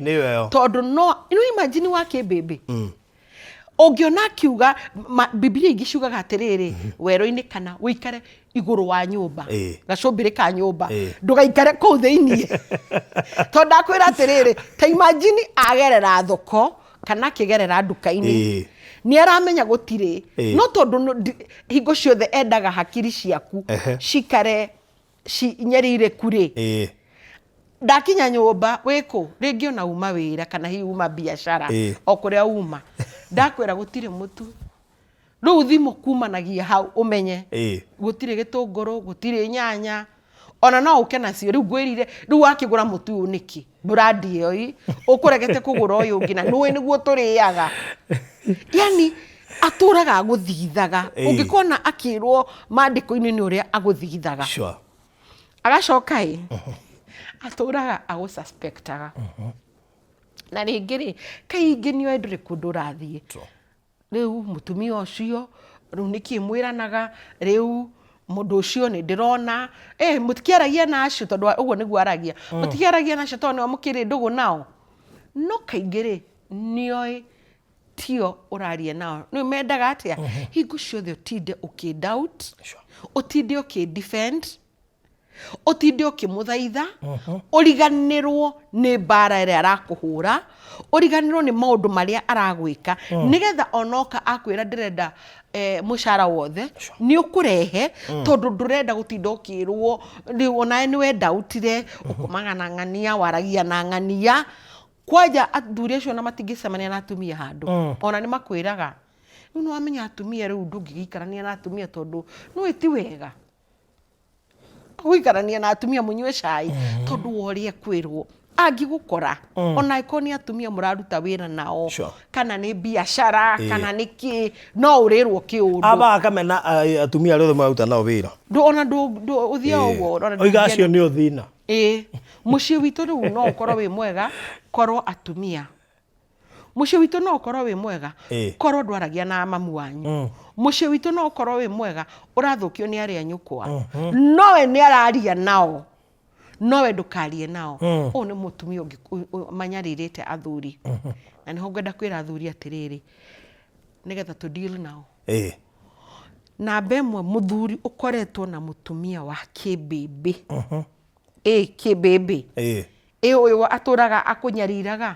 tondũ no imagine wa kĩmbĩmbĩ ũngĩona akiuga Bibilia ingĩ ciugaga atĩrĩrĩ werũ-inĩ kana wĩikare igũrũ wa nyũmba gacũmbĩrĩ ka nyũmba ndũgaikare kũu thĩinĩ tondũ ndakwĩra atĩrĩrĩ ta imagine agerera thoko kana akĩgerera nduka-inĩ nĩ aramenya gũtirĩ no tondũ hingo ciothe endaga hakiri ciaku cikare cinyerĩire kurĩ ndakinya nyũmba wĩkũ rĩngĩ ona uma wĩra kana hihi uma biacara o kũrĩa uma ndakwĩra gũtirĩ mũtu rĩu thimũ kumanagia hau ũmenye gũtirĩ gĩtũngũrũ gũtirĩ nyanya ona no ũke nacio rĩu ngwĩrire rĩu wakĩgũra mũtu ũyũ nĩkĩ brandi ĩyo ũkũregete kũgũra ũyũ ũngĩ na nĩwe nĩguo tũrĩaga yani atũraga agũthithaga ũngĩkona akĩrwo maandĩko-inĩ nĩ ũrĩa agũthithaga agacoka atũraga agũsuspectaga na rĩngĩ rĩ kaingĩ nĩoĩ ndũrĩ kũndũ ũrathiĩ rĩu mũtumia ũcio rĩu nĩkĩ mwĩranaga rĩu mũndũ ũcio nĩ ndĩrona mũtikĩaragia nacio tondũ ũguo nĩguo aragia mũtikĩaragia nacio tondũ nĩo mũkĩrĩ ndũgũ nao no kaingĩ rĩ nĩoĩ tio ũraria nao nĩ mendaga atĩa hingo ciothe ũtinde ũkĩdoubt ũtinde ũkĩdefend ũtinde ũkĩmũthaitha ũriganĩrwo nĩ mbara ĩrĩa arakũhũra ũriganĩrwo nĩ maũndũ marĩa aragwĩka nĩgetha onoka akwĩra ndĩrenda mũcara wothe nĩ ũkũrehe tondũ ndũrenda gũtinda ũkĩrwo onawe nĩ wendautire ũkomaga na ng'ania waragia na ng'ania kwanja athuri acio na matingĩcemania na atumia handũ ona nĩ makwĩraga rĩu nĩ wamenya atumia rĩu ndũngĩgĩikarania na atumia tondũ nĩ ti wega gũikarania na atumia mũnyue cai tondũ ũrĩa kwĩrwo angĩgũkora ona ĩkorwo nĩ atumia mũraruta wĩra nao kana nĩ biacara kana nĩ kĩ no ũrĩrwo kĩũndũ aba akamena atumia arĩa maruta nao wĩra ona ũthia ũguo oiga acio nĩ ũthina mũciĩ witũ rĩu no ũkorwo wĩ mwega korwo atumia mũciĩ witũ no ũkorwo wĩ mwega korwo ndwaragia na mamu wanyu mũciĩ witũ no ũkorwo wĩ mwega ũrathũkio nĩ arĩa nyũkwa nowe nĩ araria nao nowe ndũkarie nao ũũ nĩ mũtumia manyarĩrĩte athuri na nĩho ngwenda kwĩra athuri atĩrĩrĩ nĩgetha tũ deal nao namba ĩmwe mũthuri ũkoretwo na mũtumia wa kĩmbĩmbĩ kĩmbĩmbĩ ũyũ atũraga akũnyariraga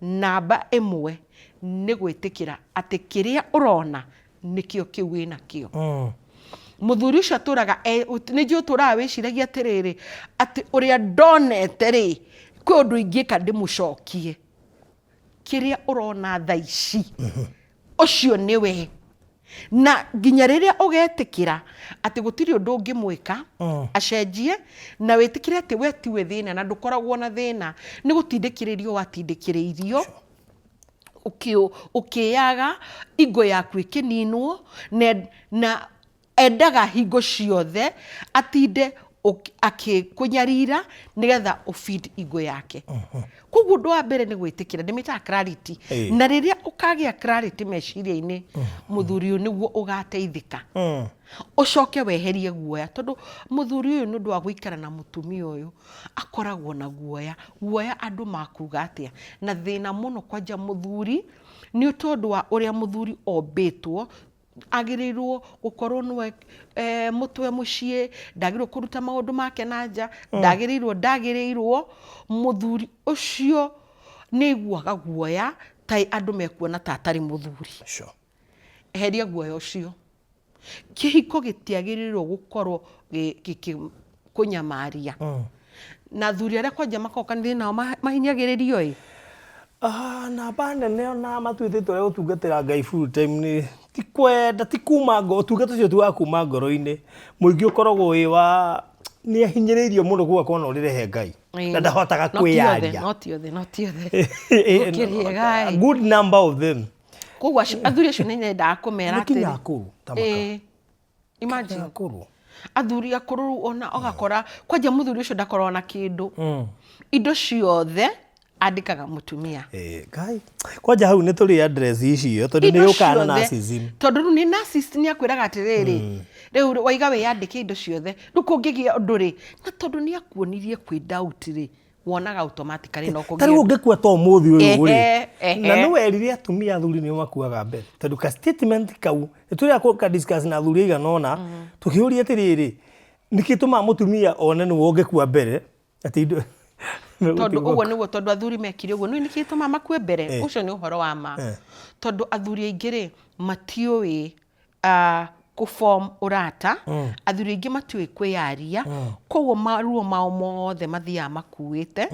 namba ĩmwe nĩ gwĩtĩkĩra atĩ kĩrĩa ũrona nĩkĩo kĩu wĩna kĩo mũthuri ũcio atũraga nĩnjũ ũtũraga wĩciragia atĩrĩrĩ atĩ ũrĩa ndonete rĩ kwĩ ũndũ ingĩka ndĩmũcokie kĩrĩa ũrona thaa ici ũcio nĩwe na nginya rĩrĩa ũgetĩkĩra atĩ gũtirĩ ũndũ ũngĩmwĩka acenjie na wĩtĩkĩre atĩ we tiwe thĩna na ndũkoragwo na thĩna nĩ gũtindĩkĩrĩrio watindĩkĩrĩirio ũkĩaga ingo yaku ĩkĩninwo na endaga hingo ciothe atinde akikunyarira nigetha feed ego yake. Koguo ndo wa mbere ni gwitikira ndimita clarity. Na riria ukagia clarity meciria-ini muthuri uyu niguo ugateithika. Ucoke weherie guoya tondu muthuri uyu ni ndu wa guikara na mutumia uyu akoragwo na guoya andu makuga atia na thina muno kwanja muthuri ni tondu wa uria muthuri ombitwo agirirwo gukorwo nwe mutwe mucii ndagirirwo kuruta maundu make na nja ndagirirwo muthuri ucio ni guaga guoya tai andu mekuona ta atari muthuri. Eheria guoya ucio. Kihiko gitiagirirwo gukorwo kunyamaria. Na thuri aria kwanja makokanire nao mahinyagiririo na bande na matuithitwo ria utungatira Ngai full time ni ti kwenda ti kuma ngo utungata cio tu wa kuma ngoro-ini muingi ukoragwo wi wa ni ahinyiriirio muno kuga kona urirehe Ngai na ndahotaga kwiyaria. Not othe a good number of them. Koguo athuri acio nĩ nyendaga kũmera atĩ nginya akũrũ ta maka. Imagine akũrũ athuri akũrũ ona ogakora kwanja mũthuri ũcio ndakorwo na kĩndũ indo ciothe andikaga mutumia. Ngai kwanja hau nĩ tũrĩ address icio tondũ nĩ ũkana narcissism. Tondũ nĩ narcissist nĩ akwĩraga atĩrĩrĩ rĩu waiga wĩyandĩke indo ciothe rĩu kũngĩgĩa ũndũ rĩ na tondũ nĩ akuonirie kwĩ doubt rĩ wonaga automatically no kũgĩa. Tarĩu ũngĩkua to mũthĩ ũyũ rĩ na nĩ werire atumia athuri nĩo makuaga mbere tondũ ka statement kau nĩtũrĩa ka discuss na athuri aigana ũna tũkĩũria atĩrĩrĩ nĩkĩ tũmaga mũtumia one nĩwe ũngĩkua mbere atĩ indo tondu uguo niguo tondu athuri mekire uguo nĩ nĩkĩ tũma makue mbere ucio nĩ ũhoro wa ma tondu athuri aingĩ rĩ matiũĩ kuform urata athuri aingĩ matiũĩ kwĩyaria koguo maruo mao mothe mathiaga makuĩte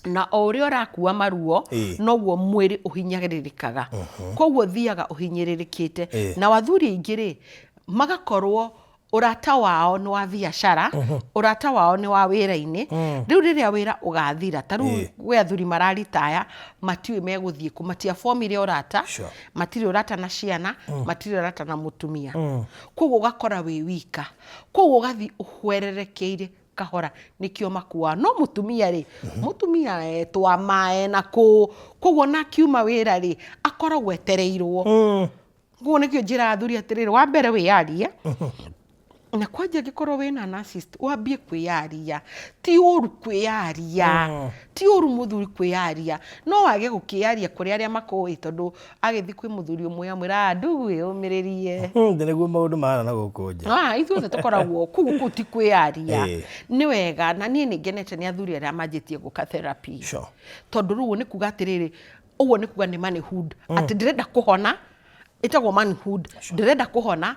na o ũrĩa ũrakua maruo noguo mwĩrĩ ũhinyagĩrĩrĩkaga koguo thiaga ũhinyĩrĩrĩkĩte na athuri aingĩ rĩ magakorwo urata wao ni wa biashara urata wao ni wa wĩra-inĩ rĩu rĩrĩa wĩra ũgathira tarĩu we athuri mararitaya matiũĩ megũthiĩ kũ matiaformire urata matirĩ urata na ciana matirĩ urata na mutumia koguo ũgakora wĩ wika koguo ũgathiĩ ũhwererekeire kahora nikio makua no mutumia ri mutumia twamae na koguo na kiuma wĩra ri akoragwo etereirwo koguo nikio njĩra athuri atĩrĩrĩ wa mbere wĩyarie na kwanja gikorwo wina narcissist wambie kwiyaria ti uru kwiyaria ti uru muthuri kwiyaria no wage gukiyaria kuri aria makoi tondu agithi kwi muthuri umwe amwira ndugu yumiririe niguo maundu mahana na gukunja ithuothe tukoragwo kugu ti kwiyaria ni wega na nie ningenete ni athuri aria manjitie guka therapy tondu ruo ni kuga atiriri uguo ni kuga ni manhood ati ndirenda kuhona itagwo manhood ndirenda kuhona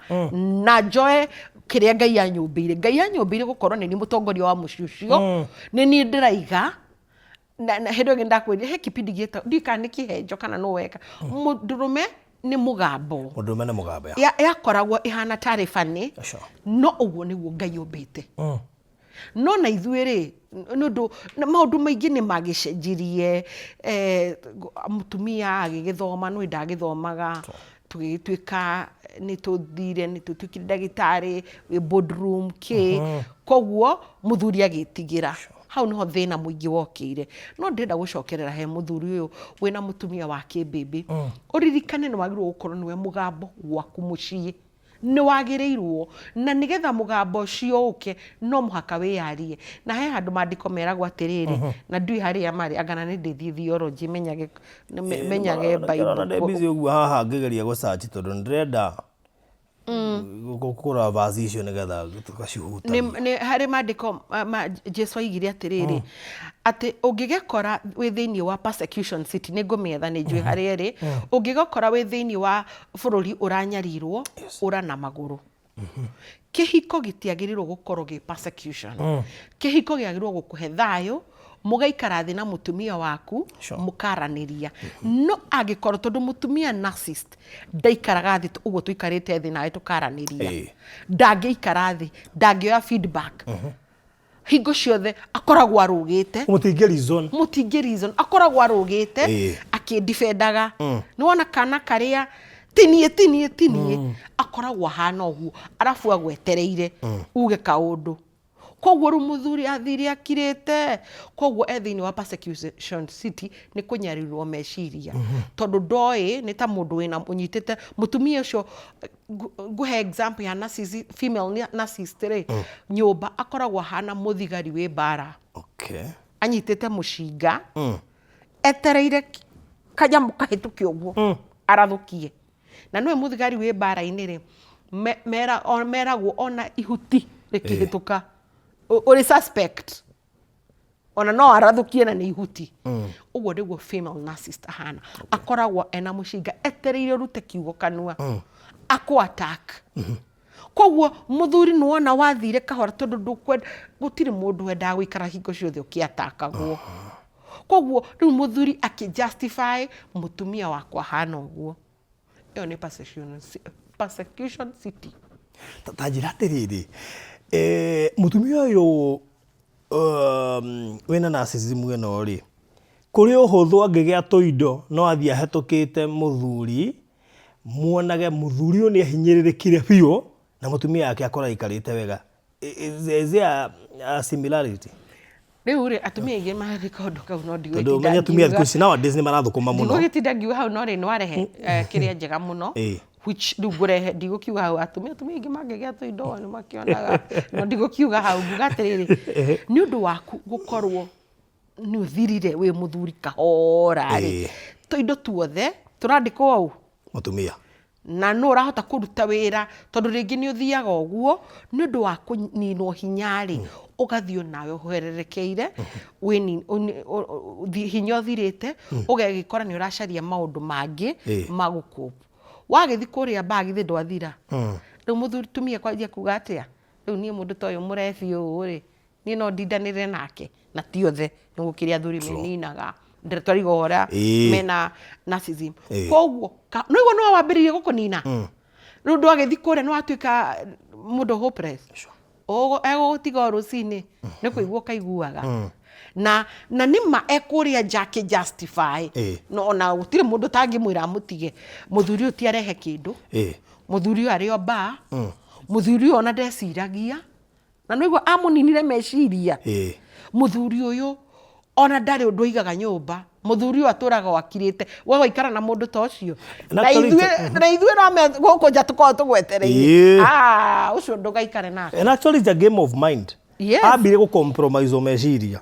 na joe kiria Ngai anyũmbĩire gukorwo ni mutongoria wa muciĩ ucio ni ni ndiraiga na hĩndĩ ĩngĩ ndakwĩrire he kipindi gĩtagwo ndikana kĩhenjo kana no weka mũndũrũme ni mugambo yakoragwo ihana tarĩ funny no ũguo nĩguo Ngai ũmbĩte no na ithuĩ rĩ nũndũ maũndũ maingĩ nĩ magĩcenjirie mutumia agĩgĩthoma no ndagĩthomaga tugĩtuĩka nĩ tũthire nĩ tũtuĩkire ndagĩtarĩ boardroom koguo muthuri agĩtigira hau niho thĩna mũingĩ wokĩire no ndĩrenda gũcokerera he muthuri ũyũ wĩna mutumia wa kĩmbĩmbĩ ũririkane nĩ wagĩrĩirwo gũkorwo nĩwe mũgambo gwaku mũciĩ nĩ wagĩrĩirwo na nĩgetha mũgambo ũcio ũke no mũhaka wĩyarie na he handũ maandĩko meragwo atĩrĩrĩ na ndui harĩa marĩ angana nĩ ndĩthiĩ theology menyage Bible busy ũguo haha ngĩgeria gũsearch tondũ ndĩrenda gũkũra verse icio nĩgetha tugacihuta nĩ harĩ maandĩko Jesũ aigire atĩrĩrĩ atĩ ũngĩgekora wĩ thĩinĩ wa persecution city nĩ ngũmĩetha nĩ njũĩ harĩa ĩrĩ ũngĩgekora wĩ thĩinĩ wa bũrũri ũranyarirwo ũra na magũrũ kĩhiko gĩtiagĩrĩirwo gũkorwo gĩ persecution kĩhiko gĩagĩrĩirwo gũkũhe thayũ mugaikara thĩ na mutumia waku mukaranĩria no angĩkorwo tondu mutumia narcissist ndaikaraga thĩ ũguo tuikarĩte thĩ nawe tukaranĩria ndangĩikara thĩ ndangĩoya feedback hingo ciothe akoragwo arũgĩte mutingĩ reason akoragwo arũgĩte akĩndifendaga nĩ wona kana karĩa tinie akoragwo hana ũguo arabu agwetereire uge kaũndũ Koguo muthuri athire akirite koguo ethini wa persecution city ni kunyarirwo meciria tondu ndoi ni ta mundu wina munyitite mutumia ucio nguhe example ya nurses female nurses tere nyumba akoragwo hana muthigari wi bara anyitite mucinga etereire kanyamu kahituke uguo arathukie na noe muthigari wi bara-ini ri meragwo ona ihuti rikihituka uri suspect ona no arathukie na ni ihuti uguo niguo female narcissist ahana akoragwo ena mucinga etereire rute kiugo kanua ako attack koguo muthuri nuona wathire kahora tondu ndukwenda gutiri mundu wendaga guikara hingo ciothe ukiatakagwo koguo riu muthuri akijustify mutumia wakwa hana uguo iyo ni persecution city tajira atiriri mutumia uyu wina narcissism ino ri kuri uhuthu angigia tuindo no athia hetukite muthuri muonage muthuri uyu ni ahinyiririkire biu na mutumia yake akora ikarite wega is there a similarity riu ri atumia ingi mahari kaundu kau no ndigwe tondu menya atumia thiku ici nowadays ni marathukuma muno ndigwitinda ngiuga hau no ri nwarehe kiria njega muno which ndugurehe ndigukiuga hau atumia ingi mangigia tuindo ni makionaga no ndigukiuga hau nguga atiriri ni undu waku gukorwo ni uthirire wi muthuri kahora ri tuindo tuothe turandikwo au mutumia na no urahota kuruta wira tondu ringi ni uthiaga uguo ni undu wa kuninwo hinyari ugathio nawe uhererekeire wini hinya uthirite ugegikora ni uracaria maundu mangi magukubu wagithi kuria bagithi ndwathira riu muthuri tumia kwanjia kuga atia riu nie mundu toyo murefi uyu ri ni no ndindanire nake na ti othe ngukiria athuri meninaga ndetwariga hora mena narcissism koguo no igwo no wambiririe gukunina riu ndwagithi kuria no atuika mundu hopeless ego gutiga rucini ni kuigua kaiguaga na nima ekuria jake justify no ona gutire mundu tangimwira mutige muthuri uti arehe kindu muthuri ario ba muthuri ona ndeciragia na no igwa amuninire meciria muthuri uyu ona ndari undu aigaga nyumba muthuri uyu aturaga wakirite we waikara na mundu ta ucio na ithue no guku nja tukorwo tugwetereire ucio ndugaikare nake and actually it's a game of mind ambire gu compromise o meciria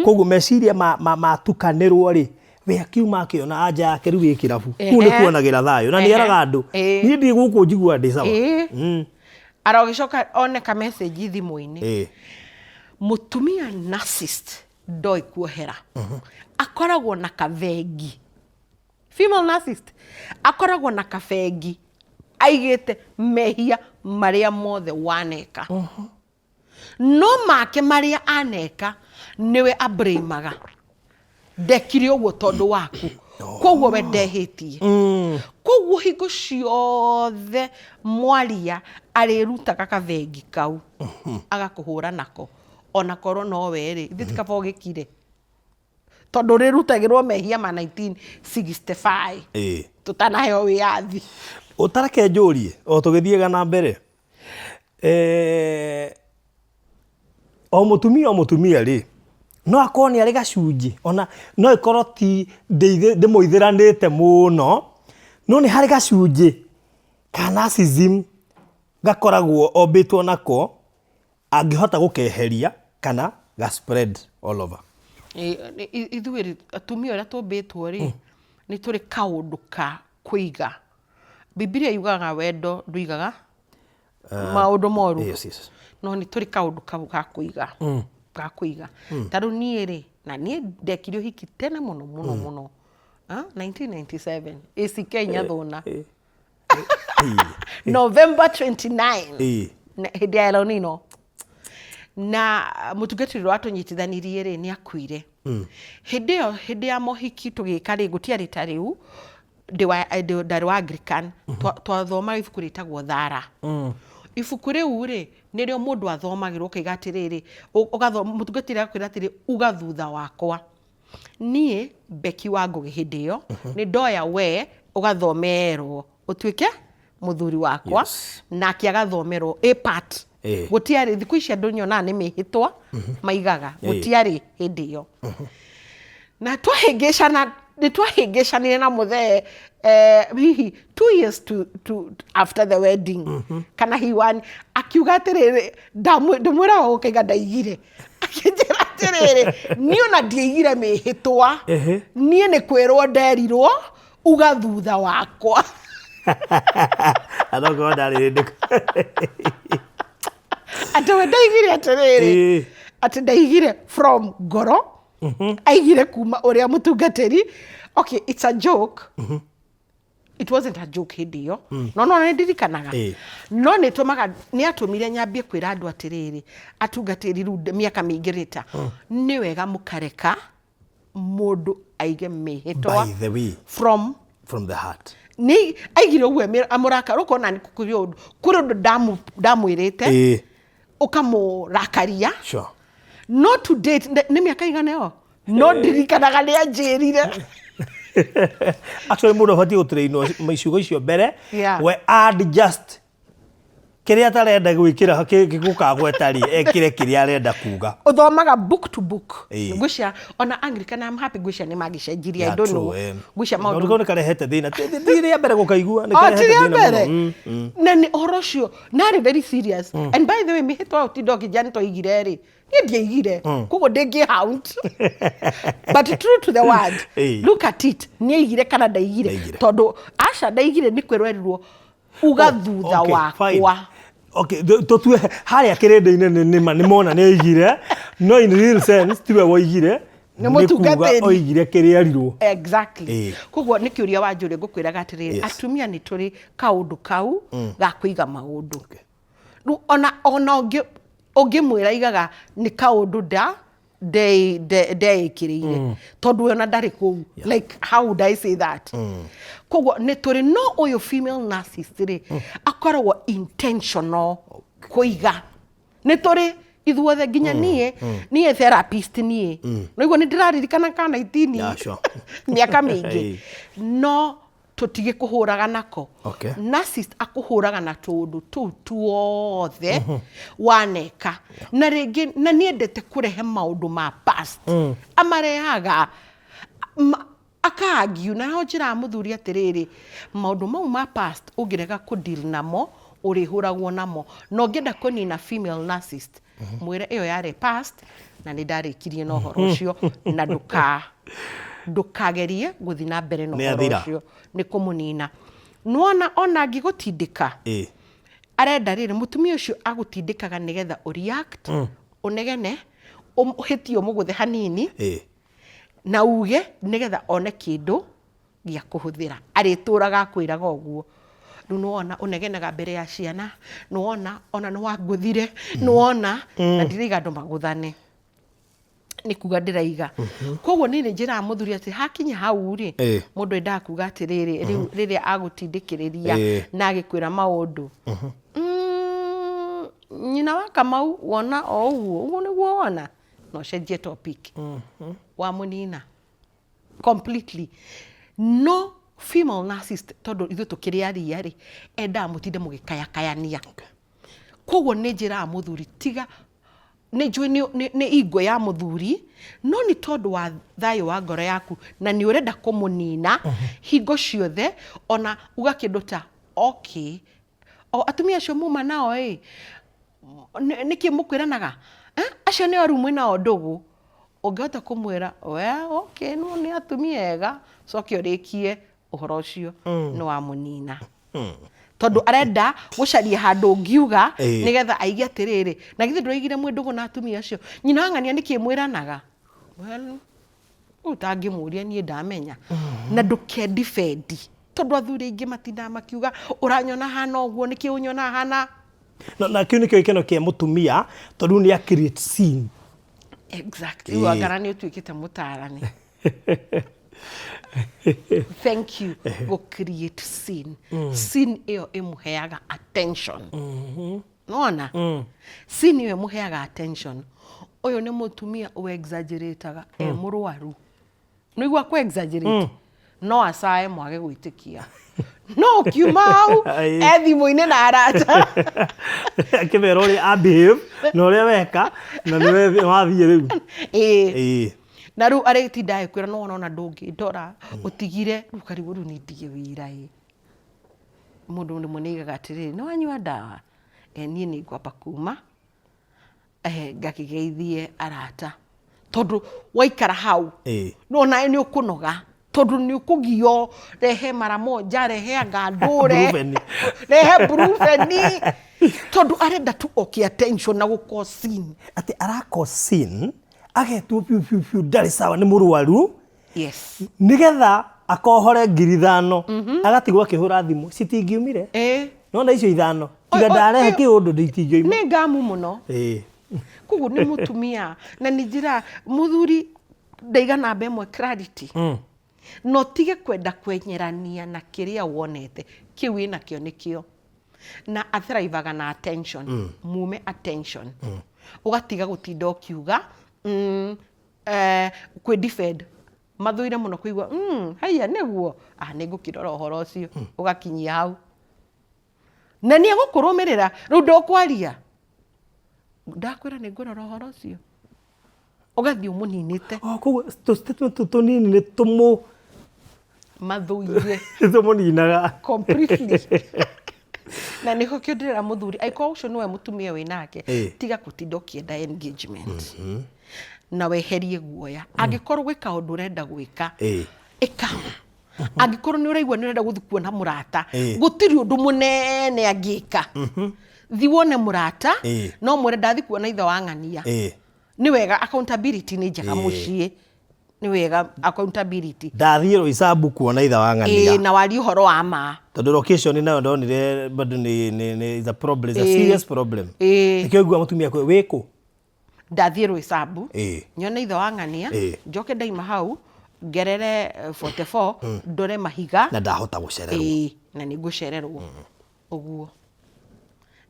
koguo meciria matukanirwo ri we akiuma akiona anja yake riu ikirabu ku ni kuonagira thayo na ni eraga andu ni ndi guku njigua ndi sawa arogicoka one ka message thimu-ini mutumia narcissist ndoi kuohera akoragwo na kavengi female narcissist akoragwo na kavengi aigite mehia maria mothe waneka no make maria aneka niwe abraimaga ndekire uguo tondu waku koguo we ndehitie koguo hingo ciothe mwaria arirutaga kavengi kau agakuhura nako ona korwo no weri thitikaba ugikire tondu rirutagirwo mehia ma 1965 tutanaheo wiathi utareke njurie o tugithiega na mbere o mutumia ri no akoni ari gacunji ona no ikorwo ti ndimoithiranite muno no ni hari gacunji ka narcissism gakoragwo ombitwo nako angihota gukeheria kana ga spread all over ithuĩ atumia ũrĩa tũmbĩtwo rĩ nĩ tũrĩ kaũndũ ka kũiga. Bibilia yugaga wendo ndũigaga maũndũ moru. No nĩ tũrĩ kaũndũ kau ga kũiga. Ga kũiga. Tarũ niĩ rĩ na niĩ ndekire ũhiki tene mũno mũno mũno. 1997 AC Kenya thona. November 29. Hĩndĩ ya Elnino. Na mutugatiri rwatunyitithanirie ri ni akuire hĩndĩ ya mohiki tugika ri gutiari ta riu ndari wa Anglican twathoma ibuku ritagwo Thara ibuku riu ri nirio mundu athomagirwo kiga atiriri ugathoma mutugatiri akwira atiri ugathutha wakwa nie Beki wa Ngugi hĩndĩ ĩyo ni ndoya we ugathomerwo utuike muthuri wakwa na kiagathomerwo a part gutiari thiku ici andu nyona ni mihitwa maigaga gutiari hindi iyo na twahingicana ni twahingicanire na muthe hihi 2 years to after the wedding kana hiwani akiuga atiriri ndamwira gukaiga ndaigire akinjira atiriri ni ona ndiigire mihitwa nie ni kwirwo nderirwo uga thutha wakwa adogo ndari ndi atawe ndaigire atiriri ati ndaigire from ngoro aigire kuma uria mutungatiri. Okay, it's a joke. It wasn't a joke hindi yo. No ndirikanaga. No ni tumaga ni atumire nyambie kwira andu atiriri atungatiri ru miaka mingirita ni wega mukareka mundu aige mihitwa by the way from the heart. Ni aigire uwe amuraka rukona ni kukurio undu kuri undu ndamwirite ukamurakaria. Sure. No to date ni miaka igana yo no ndirikanaga ni anjirire. Actually mundu abati gutrainwo maicigo icio mbere we adjust kiria tarenda gwikira gukagwetari ekire kiria arenda kuga uthomaga book to book ngwicia ona Anglican I'm happy ngwicia ni magicenjiria I don't know ngwicia maundu no karehete thina thiria mbere gukaigua ni karehete thina na ni orocio na very serious and by the way mihitwa utindo kijani to igire ri ni ndiigire kugo ndingi hound but true to the word look at it ni igire kana ndaigire tondu aca ndaigire ni kwirwerirwo uga thutha wakwa. Okay, totue haria kirende-ini ni mona ni igire no in real sense tiwe woigire ni mutungatiri oigire kiria exactly kugo ni kiuria wa njuri ngukwiraga atiriri atumia ni turi kaundu kau ga kuiga maundu ona ungimwira igaga ni kaundu deikirire tondu ona ndari ku like how would I say that kugo ni turi no uyu female narcissist ri akoragwo intentional kuiga ni turi ithuothe nginya nie therapist nie no igwo ni ndiraririkana kana 18 miaka mingi no tutige kuhuraga nako. Narcissist akuhuraga na tundu tu tuothe waneka na ringi na niendete kurehe maundu ma past amarehaga akagiu na hojira muthuri atiriri maundu mau ma past ungirega ku deal namo urihuragwo namo no ngenda kunina female narcissist mwire iyo yari past na ni ndarikirie no horo ucio na ndukagerie guthi na mbere no horo ucio ni kumunina nuona ona ngigutindika arenda riri mutumia ucio agutindikaga nigetha react unegene uhitio muguthe hanini na uge nigetha one kindu gia kuhuthira arituraga kwiraga uguo nuona unegenaga mbere ya ciana nuona ona no wanguthire nuona na ndiriga andu maguthane ni kuga ndiraiga koguo ni njira muthuri ati hakinya hau ri mundu enda kuga atiriri riria agutindikiriria na agikwira maundu nyina wa Kamau wona o uguo niguo wona no cenjie topic wa munina completely no female narcissist tondu ithu tukiria ria ri enda mutinde mugikayakayania koguo ni njira muthuri tiga ni njui ni igwe ya muthuri no ni tondu wa thayo wa ngoro yaku na ni urenda kumunina hingo ciothe ona uga kindu ta okay o atumia acio muma nao niki mukwiranaga acio ni oru mwina ondugu ungehota kumwira okay no ni atumia ega coke urikie uhoro ucio no wa munina tondu arenda gucaria handu ngiuga nigetha aige atiriri na githe nduraigire mwendugu na atumia acio nyina ng'ania niki mwiranaga well utangimuria nie ndamenya na nduke defend tondu athuri ingi matinda makiuga uranyona hana uguo niki unyona hana na kiu nikio ikeno kia mutumia tondu ni a create scene exactly wagara ni utuikite mutarani thank you go create scene scene iyo imuheaga attention nona scene iyo imuheaga attention uyu ni mutumia u exaggerateaga murwaru nigwa ku exaggerate no asae mwage gwitikia no kiuma hau thimũ-inĩ na arata akĩmera ũrĩa abehave na ũrĩa weka na nĩwe wathiĩ rĩu na rĩu arĩtinda agĩkwĩra no wona ndũngĩndora ũtigire rĩu karigũ rĩu nĩ ndige wĩra mũndũ rĩmwe nĩaigaga atĩrĩrĩ nĩ wanyua ndawa niĩ nĩ ngwamba kuma ngakĩgeithie arata tondũ waikara hau no nawe nĩ ũkũnoga tondũ nĩ ũkũgio rehe mara moja rehe ngandũre rehe brufeni tondũ arenda tu oke attention na gũko scene atĩ arako scene agetwo piu ndarĩ sawa nĩ mũrwaru nĩgetha akohore ngiri 5 agatigwo akĩhũra thimũ citingiumire nona icio 5 tiga ndarehe kĩũndũ nditingĩoima nĩ ngamu mũno koguo nĩ mũtumia na nĩ njĩra mũthuri ndaiga namba ĩmwe clarity no tige kwenda kwenyerania na kĩrĩa wonete kĩu wĩnakĩo nĩkĩo na athrivaga na attention mume attention ũgatiga gũtinda ũkiuga kwĩ defend mathũire mũno kũigua haya nĩguo nĩ ngũkĩrora ũhoro ũcio ũgakinyia hau na nĩ egũkũrũmĩrĩra rĩu ndũkwaria ndakwĩra nĩ ngũrora ũhoro ũcio ũgathiĩ ũmũninĩte koguo statement tũnini nĩ mathũire tũmũninaga completely na nĩho kĩndĩrera mũthuri aiko ũcio nĩwe mũtumia wĩnake tiga gũtinda ũkĩenda engagement na weherie guoya angĩkorwo gwĩ kaũndũ ũrenda gwĩka ĩka angĩkorwo nĩ ũraigua nĩ ũrenda gũthiĩ kuona mũrata gũtirĩ ũndũ mũnene angĩka thiĩ wone mũrata no mwĩre ndathiĩ kuona ithe wa ng'ania nĩ wega accountability nĩ njega mũciĩ nĩ wega accountability ndathiĩ Roysambu kuona ithe wa ng'ania na wari ũhoro wa ma tondũ location nayo ndonire bado nĩ is a problem, is a serious problem nĩkĩo ngua mũtumia kwe wĩkũ ndathiĩ Roysambu nyone ithe wa ng'ania njoke ndaima hau ngerere 44 ndore mahiga na ndahota gũcererwo na nĩ ngũcererwo ũguo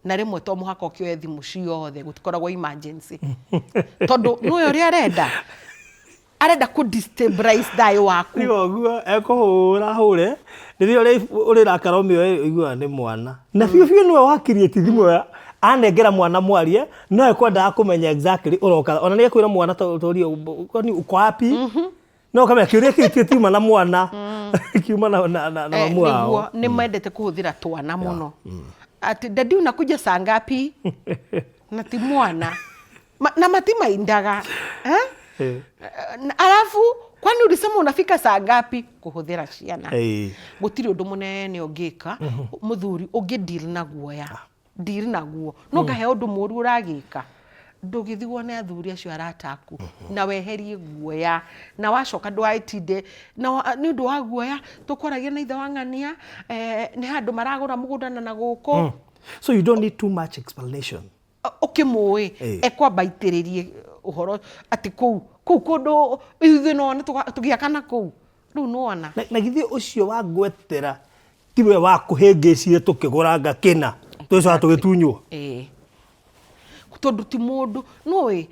na rĩmwe to mũhaka ũkĩoe thimũ ciothe gũtikoragwo emergency tondũ nĩwe ũrĩa arenda kũ destabilize thayũ waku ũguo ekũhũra hũre rĩrĩa ũrĩrakara ũmĩoe igua nĩ mwana na biũ nĩwe wakirie ti thimũ anengera mwana mwarie no ekwendaga kũmenya exactly ũroka ona nĩ ekwĩra mwana torio uko happy no kamera kĩũria kĩu tiuma na mwana kiuma na mamu wao nĩ mendete kũhũthĩra twana mũno ati dadi unakuja saa ngapi na ti mwana na matimaindaga alafu kwani ulisema unafika saa ngapi kuhũthĩra ciana gũtirĩ ũndũ mũnene ũngĩka mũthuri ũngĩ deal na guoya deal na guo no ngahe ũndũ mũru ũragĩka ndũgĩthi wone athuri acio arataku na weherie guoya na wacoka ndwaitinde na nĩ ũndũ wa guoya tũkoragia na ithe wa ng'ania nĩ handũ maragũra mũgũnda na gũkũ so you don't need too much explanation ũkĩmũĩ ekwamba aitĩrĩrie ũhoro atĩ kũu kũndũ ithuĩ none tũgĩakana kũu rĩu nĩwona na githĩ ũcio wa ngwetera tiwe wa kũhĩngĩcire tũkĩgũranga kĩna twĩcoka tũgĩtunywo tondũ ti mũndũ nĩũĩ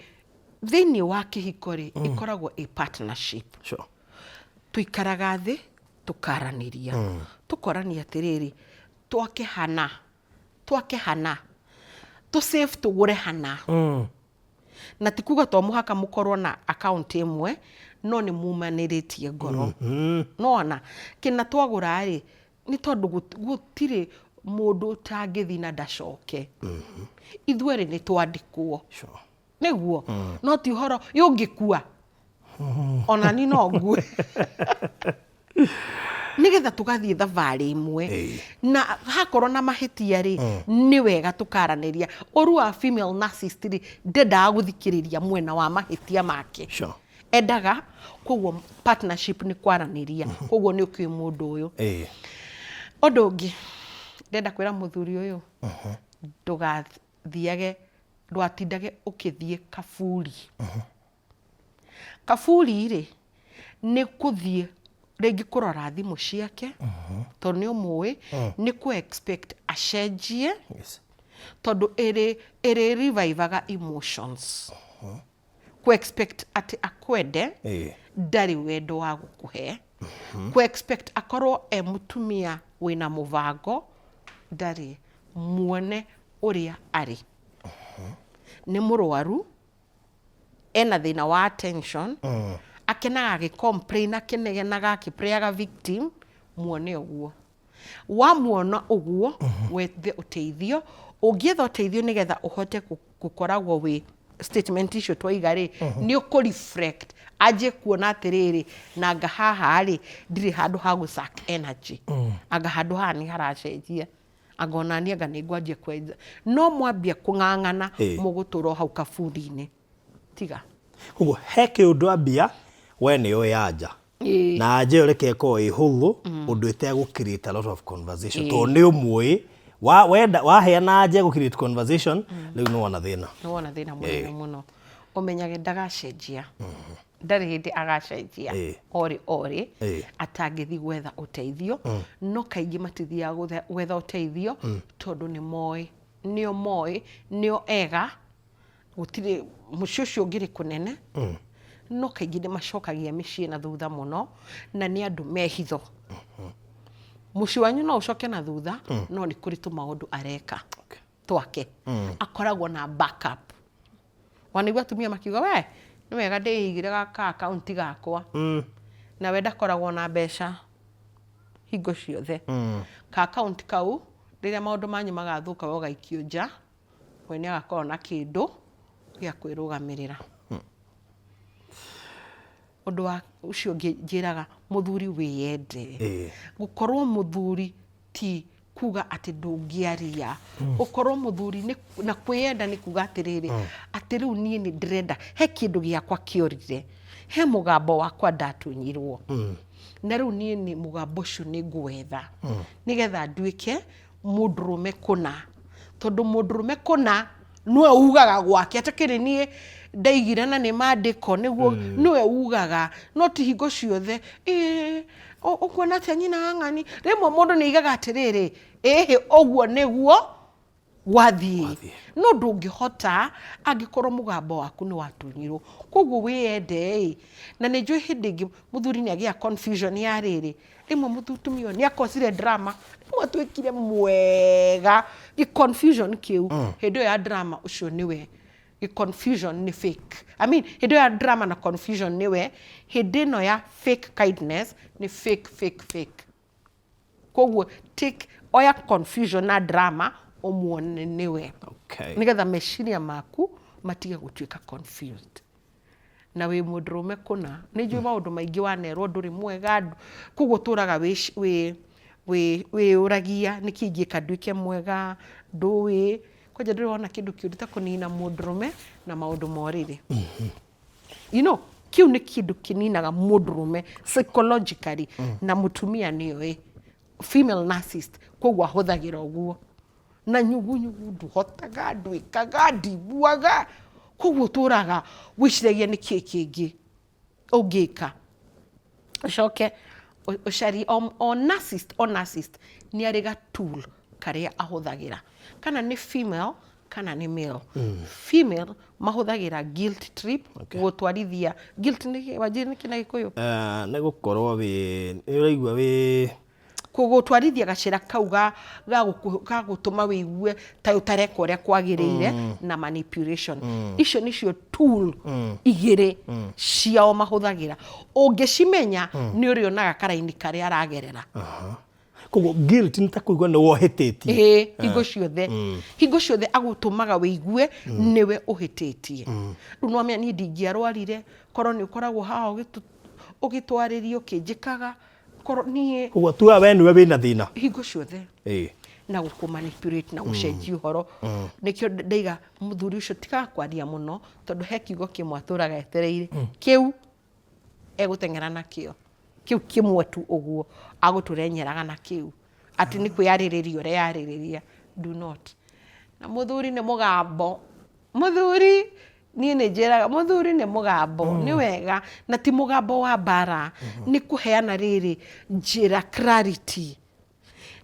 thĩinĩ wa kĩhiko-rĩ ĩkoragwo a partnership tũikaraga thĩ tũkaranĩria tũkorania atĩrĩrĩ twake hana tũsave tũgũre hana na ti kuga to mũhaka mũkorwo na account ĩmwe no nĩ mumanĩrĩtie ngoro nona kĩna twagũra-rĩ nĩ tondũ gũtirĩ mũndũ ũtangĩthi na ndacoke ithuerĩ nĩ twandĩkwo nĩguo no ti ũhoro yũngĩkua ona ni no ngue nĩgetha tũgathiĩ thabarĩ imwe na hakorwo na mahĩtia-rĩ nĩ wega tũkaranĩria ũru wa female narcissist-rĩ ndendaga gũthikĩrĩria mwena wa mahĩtia make endaga koguo partnership nĩ kwaranĩria koguo nĩ ũkĩũĩ mũndũ ũyũ ũndũ ũngĩ ndenda kwĩra mũthuri ũyũ ndũgathiage ndwatindage ũkĩthiĩ kaburi kaburi-rĩ nĩ kũthiĩ rĩngĩ kũrora thimũ ciake tondũ nĩ ũmũĩ nĩ kũ expect acenjie tondũ ĩrĩ revivaga emotions kũ expect atĩ akwende ndarĩ wendo wa gũkũhe ku expect akorwo mutumia wina muvango ndari muone uria ari ni murwaru ena thina wa attention akenaga agicomplain akenegenaga akipreaga victim muone uguo wa muona uguo wethe uteithio ungietha uteithio nigetha uhote gukoragwo wi statement icio twaiga ri ni uku reflect aje kuona atiriri na ngahaha ri ndiri handu ha gu suck energy anga handu ha ni haracenjia agona ni anga ni ngwanjie kwenja no mwambia kung'ang'ana muguturo hau kaburi-ini tiga uguo heke undu ambia we ni yo yanja na anje yo reke ko ihuthu undu itegu create a lot of conversation to ni umwe wenda waheana anje gu create conversation riu no wana thina muno umenyage ndagacenjia ndari hindi agacenjia ori atangithi gwetha uteithio no kaingi matithia gwetha uteithio tondu ni moi nio ega gutire muciucio ngiri kunene no kaingi ni macokagia micii na thutha muno na ni andu mehitho muci wanyu no ucoke na thutha no ni kuri tu maundu areka twake akoragwo na backup wanigwa tumia makiuga we ni wega ndihigire gaka account gakwa na we ndakoragwo na mbeca hingo ciothe ka account kau riria maundu manyu magathuka we gaikio nja we ni agakorwo na kindu gia kwirugamirira undu wa ucio ngiraga muthuri wiyende gukorwo muthuri ti kuga ati ndungiaria ukorwo muthuri na kwiyenda ni kuga atiriri ati riu nie ni ndirenda he kindu giakwa kiorire he mugambo wakwa ndatunyirwo na riu nie ni mugambo ucio ni ngwetha nigetha nduike mundurume kuna tondu mundurume kuna nwe ugaga gwake atakiri nie ndaigire na ni mandiko niguo nwe ugaga no ti hingo ciothe ukuona ati nyina ang'ani rimwe mundu ni igaga atiriri oguo niguo wathii no ndungihota angikorwo mugambo waku ni watunyirwo koguo wiyende na ni njui hindi ingi muthuri ni agia confusion ya riri rimwe muthutumio ni akosire drama rimwe twikire mwega gi confusion kiu hindi ya drama ucio niwe confusion ni fake I mean hindi ya drama na confusion niwe hindi no ya fake kindness ni fake koguo take oya confusion na drama omuone niwe nigetha meciria maku matige gutuika confused na we mundurume kuna ni njui maundu maingi wanerwo nduri mwega koguo turaga we uragia nikingika nduike mwega ndui kwaje ndiriona kindu kiurita kunina mundurume na maundu moriri you know kiu ni kindu kininaga mundurume psychologically na mutumia niyo female narcissist koguo ahuthagira uguo na nyugu nduhotaga ndwikaga ndibuaga koguo turaga wiciragia ni kingi ungika ucoke ucari o narcissist ni ariga tool karia ahuthagira kana ni female kana ni male female mahuthagira guilt trip gutwarithia guilt ni wajini kina gikuyu ne gukorwo wi uraigwa wi kugutwarithia gacira kauga ga gutuma wigue ta utareka uria kwagirire na manipulation icio nicio tool igire ciao mahuthagira ungicimenya ni urionaga karaini karia aragerera koguo guilt ni ta kuigwa ni wohititie hingo ciothe agutumaga wigue niwe uhititie riu no amenya ni ndingiarwarire korwo ni ukoragwo haha ugitwaririo kinjikaga korwo nie koguo tuwa we niwe wina thina hingo ciothe na gukumanipulate na gucenjia uhoro nikio ndaiga muthuri ucio tika kwaria muno tondu he kiugo kimwe aturaga etereire kiu egutengera na kio kiu kimwe tu uguo aguturenyeraga na kiu ati ni kwiyaririria ore yaririria do not na muthuri ni mugambo muthuri ni njiraga muthuri ni mugambo ni wega na ti mugambo wa bara ni kuheana riri njira clarity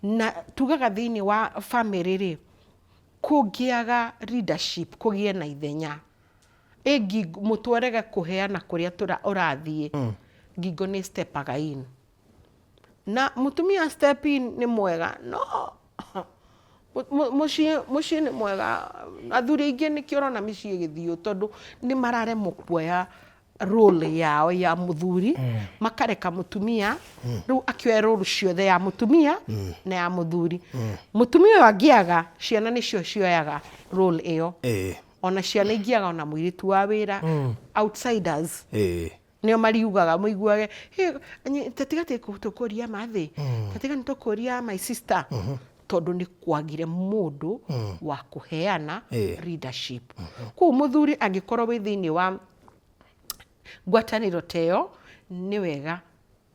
na tugaga thini wa family ri kugiaga leadership kugie na ithenya egi mutwarega kuheana kuria urathie ngingo ni step again na mutumia step in ni mwega no muciĩ nĩ mwega athuri aingĩ nĩkĩo ũrona mĩciĩ ĩgĩthiũ tondũ nĩ mararemwo kuoya role yao ya muthuri makareka mutumia rĩu akĩoya role ciothe ya mutumia na ya muthuri mutumia ũyũ angĩaga ciana nĩcio cioyaga role ĩyo ona ciana ingĩaga ona mũirĩtu wa wĩra outsiders nĩo mariugaga mũiguage tatiga tũkũria mathĩ tatiga nĩ tũkũria my sister tondũ nĩ kwagire mũndũ wa kũheana leadership kũu mũthuri angĩkorwo wĩ thĩinĩ wa ngwatanĩro teo nĩ wega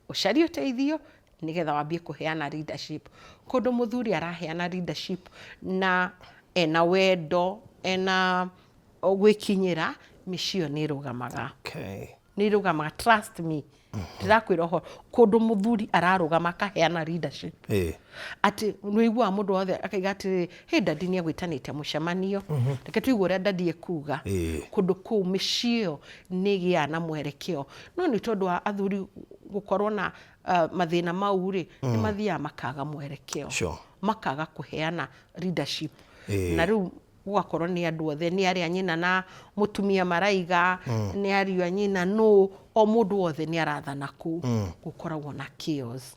ũcarie ũteithio nĩgetha wambie kũheana leadership kũndũ mũthuri araheana leadership na ena wendo ena gwĩkinyĩra mĩciĩ nĩ ĩrũgamaga nĩ ĩrũgamaga trust me ndĩrakwĩra ũhoro kũndũ mũthuri ararũgama akaheana leadership atĩ nĩiguaga mũndũ wothe akaiga atĩrĩrĩ hĩ dadi nĩ agwĩtanĩte mũcemanio reke tũigue ũrĩa dadi ekuga kũndũ kũu mĩciĩ ĩyo nĩ ĩgĩaga na mwerekeo no nĩ tondũ wa athuri gũkorwo na mathĩna mau rĩ nĩ mathiaga makaga mwerekeo makaga kũheana leadership na rĩu gũgakorwo nĩ andũ othe nĩ arĩa nyina na mũtumia maraiga nĩ ariũ nyina no o mũndũ wothe nĩ arathana kũu gũkoragwo na chaos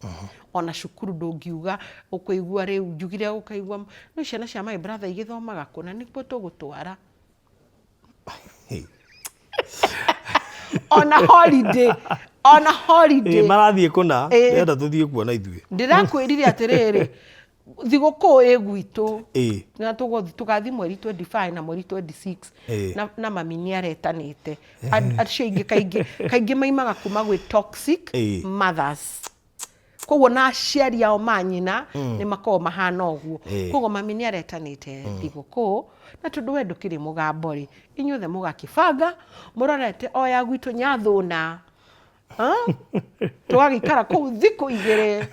ona cukuru ndũngiuga ũkũigua rĩu njugire ũkaigua no ciana cia my brother igĩthomaga kũna nĩkuo tũgũtwara ona holiday marathiĩ kũna ndĩrenda tũthiĩ kuona ithuĩ ndĩrakwĩrire atĩrĩrĩ thigũkũ ĩ gwitũ na tũgathi mweri 25 na mweri 26 na mami nĩ aretanĩte acio ingĩ kaingĩ maimaga kuma gwĩ toxic mothers koguo na aciari ao manyina nĩ makoragwo mahana ũguo koguo mami nĩ aretanĩte thigũkũ na tondũ we ndũkĩrĩ mũgambo rĩ inyuothe mũgakĩbanga mũrorete oya gwitũ nyathũna tũgagĩikara kũu thikũ igĩrĩ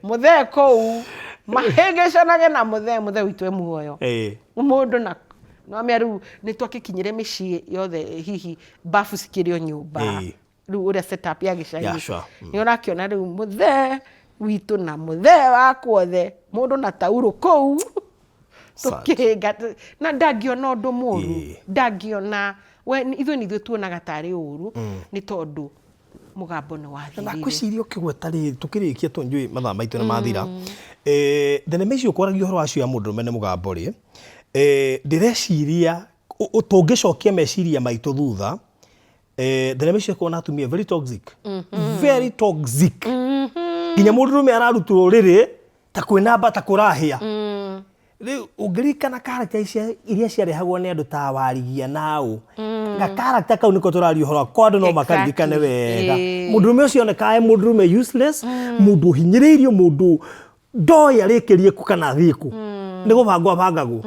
mũthee kũu mahĩngĩcanage na mũthee witũ muoyo mũndũ na nomia rĩu nĩ twakĩkinyire mĩciĩ yothe hihi bafu cikĩrĩ o nyũmba rĩu ũrĩa setup ya gĩcagi nĩ ũrakĩona rĩu mũthee witũ na mũthee wakuothe mũndũ na tauro kũu tũkĩhĩnga na ndangĩona ũndũ mũru ndangĩona ithuĩ nĩithuĩ tuonaga tarĩ ũru nĩ tondũ mugambo nĩ wathirire na kwĩciria ũkĩgweta rĩ tũkĩrĩkia tũnjũĩ mathaa maitũ nĩ mathira thenema icio ũkwaragia ũhoro wacio ya mũndũrũme nĩ mũgambo rĩ ndĩreciria tũngĩcokia meciria maitũ thutha thenema icio kwona atumia very toxic nginya mũndũrũme ararutwo rĩrĩ ta kwĩnamba ta kũrahĩa rĩu ũngĩririkana character iria ciarehagwo nĩ andũ ta Warigia Naũ ga character kau nĩko tũraria ũhoro kwa andũ no makaririkane wega mũndũrũme ũcio onekaga mũndũrũme useless mũndũ hinyĩrĩirio mũndũ ndoĩ arĩkĩrie ku kana athiĩ ku nĩ gũbangwo abangagwo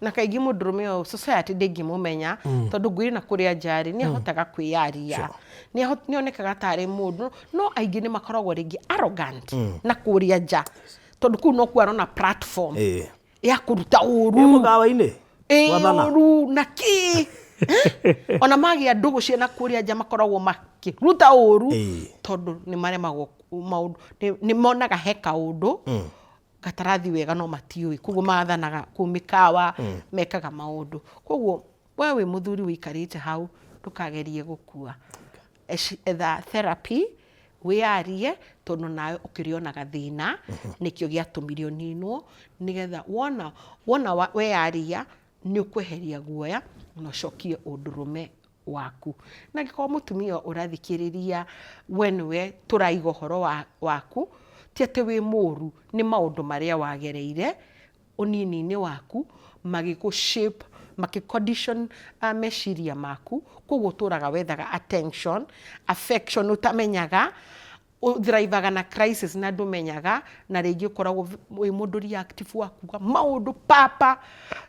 na kaingĩ mũndũrũme ũyũ society ndĩngĩmũmenya tondũ ngwĩrĩ na kũrĩa njarĩ nĩ ahotaga kwĩyaria nĩ onekaga tarĩ mũndũ no aingĩ nĩ makoragwo rĩngĩ arrogant na kũrĩa nja tondũ kũu no kuarona platform ya kũruta ũru mũkawa-inĩ ũru na ki ona magĩa ndũgũ ciana kũrĩa nja makoragwo makĩruta ũru tondũ nĩ maremagwo maũndũ nĩ monaga he kaũndũ gatarathi wega no matiũĩ koguo maathanaga kũu mĩkawa mekaga maũndũ koguo we wĩ mũthuri wĩikarĩte hau ndũkagerie gũkua etha therapy wĩyarie tondũ nawe ũkĩrĩonaga thĩna nĩkĩo gĩatũmire ũninwo nĩgetha wona weyaria nĩ ũkweheria guoya na ũcokie ũndũrũme waku na angĩkorwo mũtumia ũrathikĩrĩria we nĩwe tũraiga ũhoro waku ti atĩ wĩ mũru nĩ maũndũ marĩa wagereire ũnini-inĩ waku magĩgũ-shape makĩ-condition meciria maku koguo ũtũraga wethaga attention affection ũtamenyaga ũthrivaga na crisis na ndũmenyaga na rĩngĩ ũkoragwo wĩ mũndũ reactive wa kuga maũndũ papa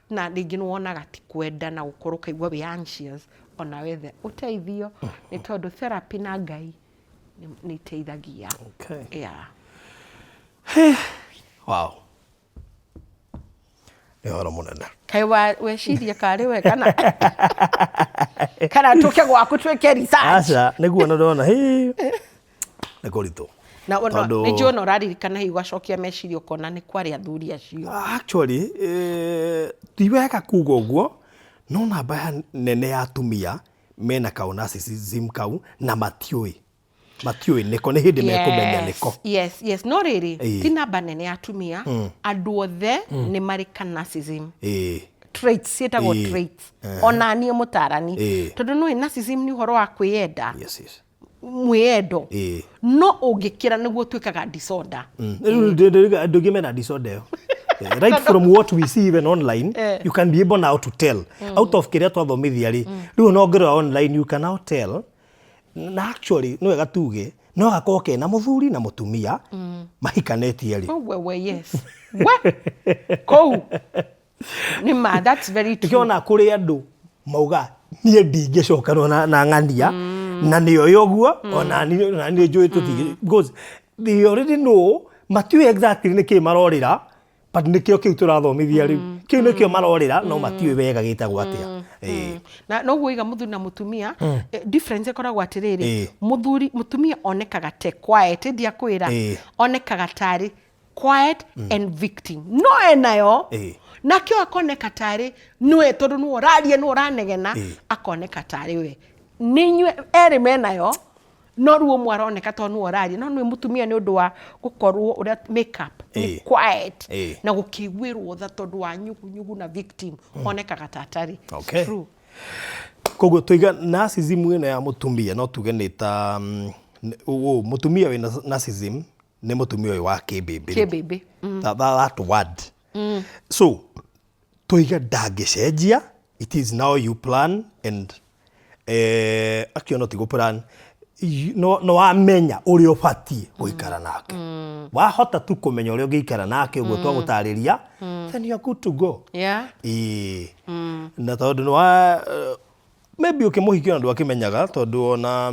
na rĩngĩ nĩwonaga ti kwenda na gũkorwo ũkaigua wĩ anxious ona wethe ũteithio nĩ tondũ therapy na Ngai nĩ iteithagia wow nĩ ũhoro mũnene kaĩ weciria karĩ we kana tũke gwaku twĩke research aca nĩguo na ndona nĩ kũritũ. Na nĩ njũĩ ũraririkana hihi ũgacokia meciria ũkona nĩ kwarĩ athuri acio. Actually, ti wega kuuga ũguo, no namba nene ya atumia mena kau narcissism kau na matiũĩ nĩko, nĩ hĩndĩ mekũmenya nĩko. Yes, no rĩrĩ, ti namba nene ya atumia, andũ othe nĩ marĩ ka narcissism. Traits, ciĩtagwo traits. Ona niĩ mũtarani. Tondũ nĩ narcissism nĩ ũhoro wa kwĩyenda. Mwĩyendo. No ũngĩkĩra nĩguo tuĩkaga disorder. Andũ aingĩ mena disorder ĩyo. Right from what we see even online, you can be able now to tell. Out of kĩrĩa twathomithia rĩ, rĩu no ngĩrora online, you can now tell. Na actually, no wega tuge, no gakorwo kena mũthuri na mũtumia mahikanĩtie rĩ. Yes. Kou. Nima, that's very true. Tukiona kũrĩ andũ mauga niĩ ndingĩcokana na ng'ania na nĩo yoguo ona niĩ njũĩ tũtige, because they already know matiũĩ exactly nĩkĩ marorĩra, but nĩkĩo kĩu tũrathomithia rĩu. Kĩu nĩkĩo marorĩra no matiũĩ wega gĩtagwo atĩa. Na noguo iga mũthuri na mũtumia difference ĩkoragwo atĩrĩrĩ, mũtumia onekaga te quiet, ndiakwĩra, onekaga tarĩ quiet and victim. No enayo nakĩo akoneka tarĩ nĩwe, tondũ nĩwe ũraria, nĩwe ũranegena, akoneka tarĩ we. Nĩ inyuĩ erĩ menayo, no rĩu ũmwe aroneka tondũ nĩwe ũraria, no nĩwe mũtumia nĩ ũndũ wa gũkorwo ũrĩa makeup nĩ quiet na gũkĩiguĩrwo tha tondũ wa nyugunyugu na victim, onekaga tatarĩ. True. Koguo tũiga narcissism ĩno ya mũtumia no tuge nĩ ta mũtumia wĩna narcissism nĩ mũtumia ũyũ wa kĩmbĩmbĩ. That word. So tũiga ndangĩcenjia, it is now you plan and actually not go plan, no wamenya ũrĩa ũbatiĩ gũikara nake. Wahota tu kũmenya ũrĩa ũngĩikara nake ũguo twagũtarĩria, then you're good to go. Na tondũ nĩ maybe ũkĩmũhikia andũ akĩmenyaga tondũ ona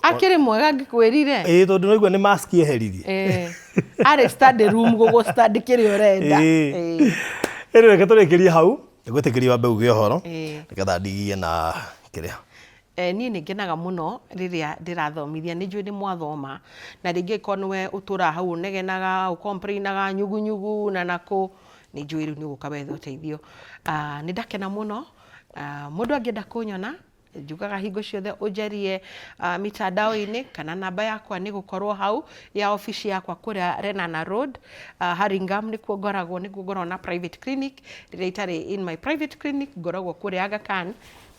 akĩrĩ mwega ngĩkwĩrire. Tondũ noigua nĩ mask eheririe. Arĩ study room gũgũ study kĩrĩa ũrenda. Reke tũrĩkĩrie hau, ngwĩtĩkĩria wambe uge ũhoro nĩgetha ndigie na kĩrĩa. Niĩ nĩ ngenaga mũno rĩrĩa ndĩrathomithia, nĩ njũĩ nĩ mwathoma na rĩngĩ korwo nĩwe ũtũra hau ũnegenaga, ũcomplainaga nyugunyugu na nakũ, nĩ njũĩ rĩu nĩ ũgũka wetha ũteithio. Nĩ ndakena mũno, mũndũ angĩenda kũnyona njugaga hingo ciothe ũnjarie mitandao-inĩ kana namba yakwa nĩ gũkorwo hau ya ofici yakwa kũrĩa Renana Road, Haringam nĩkuo ngoragwo na private clinic. Rĩrĩa itarĩ in my private clinic ngoragwo kũrĩa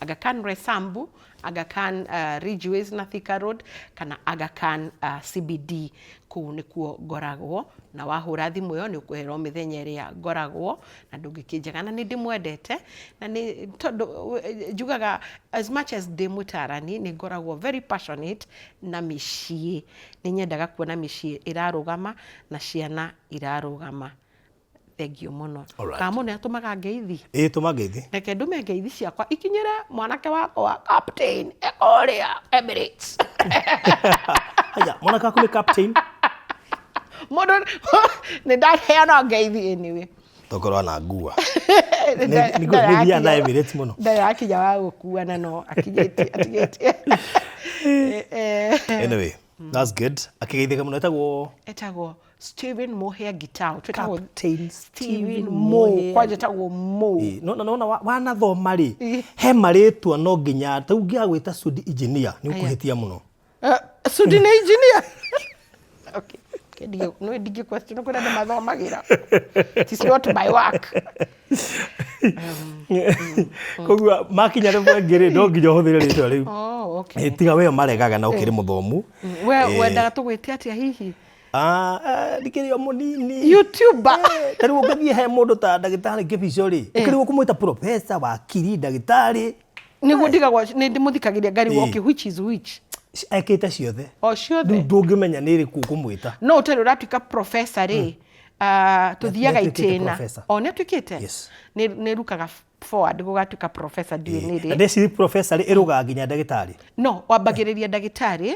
Aga Khan Resambu, Aga Khan Ridgeways na Thika Road kana Aga Khan CBD, kũu nĩkuo ngoragwo, na wahũra thimũ ĩyo nĩ ũkũherwo mĩthenya ĩrĩa ngoragwo na ndũngĩkĩnjaga, na nĩ ndĩmwendete na nĩ tondũ njugaga as much as ndĩ mũtarani nĩ ngoragwo very passionate na mĩciĩ, nĩ nyendaga kuona mĩciĩ ĩrarũgama na ciana irarũgama. Thank you mũno. Kamu nĩ atũmaga ngeithi. Tũma ngeithi. Reke ndume ngeithi ciakwa ikinyĩre mwanake wakwa Captain Ekoria Emirates. Haya, mwanake waku nĩ captain. Mũndũ nĩ ndaheana ngeithi anyway. Tokorwo na ngua. Nĩgũthia na Emirates mũno. Ndakinya wa gũkuana no atigĩtie. Anyway, that's good. Akĩgeithĩka mũno etagwo Stephen Mohe Gitau. Captain Stephen Mohe. Kwanja etagwo Mo. No wanathoma rĩ, he marĩtwa no nginya taugia gwĩta Sudi engineer nĩ ũkũhĩtia mũno. Sudi nĩ engineer? Okay. No ndigĩ question kũrĩa andũ mathomagira. It is not my work. Koguo makinya rĩngĩ no nginya ũhũthĩre rĩtwa rĩu. Okay. Tiga we maregaga na ũkĩrĩ mũthomu. We wendaga tũgwĩte atĩa hihi? Ndikĩrĩ mũnini. YouTuber. Tarĩu ũngĩthiĩ he mũndũ ta ndagĩtarĩ Kĩbico rĩ, ũkĩrĩgwo kũmwĩta professor, wakiri, ndagĩtarĩ. Nĩguo ndigagwo nĩ ndĩmũthikagĩria ngari woke which is which. Ekĩte ciothe. Ciothe. Ndũngĩmenya nĩ ĩrĩkũ kũmwĩta. No ũtarĩ ũratuĩka professor rĩ, tuthiaga itĩna. Nĩ atuĩkĩte? Nĩ rukaga forward gũgatuĩka professor ndiũĩ nĩ rĩ. Ndeci professor rĩ ĩrũgaga nginya ndagĩtarĩ. No, wambagĩrĩria ndagĩtarĩ.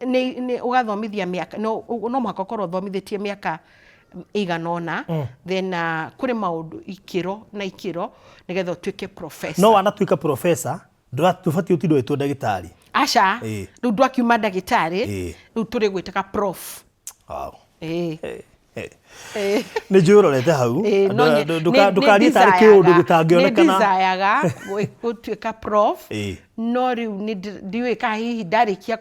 Nĩ ũgathomithia mĩaka, no mũhaka ũkorwo ũthomithĩtie mĩaka ĩigana ũna, then kũrĩ maũndũ ikĩro nĩgetha ũtuĩke professor. No wanatuĩka professor, ndũbatiĩ ũtindwo wĩtwo ndagĩtarĩ. aca rĩu ndwakiuma ndagĩtarĩ rĩu tũrĩ gwĩtĩka prof. Nĩ njũrorete hau ndũkarie tarĩ kĩũndũ gĩtangĩonekana. Nĩ ndizayaga gũtuĩka prof no rĩu ndiũĩ kana hihi ndarĩkia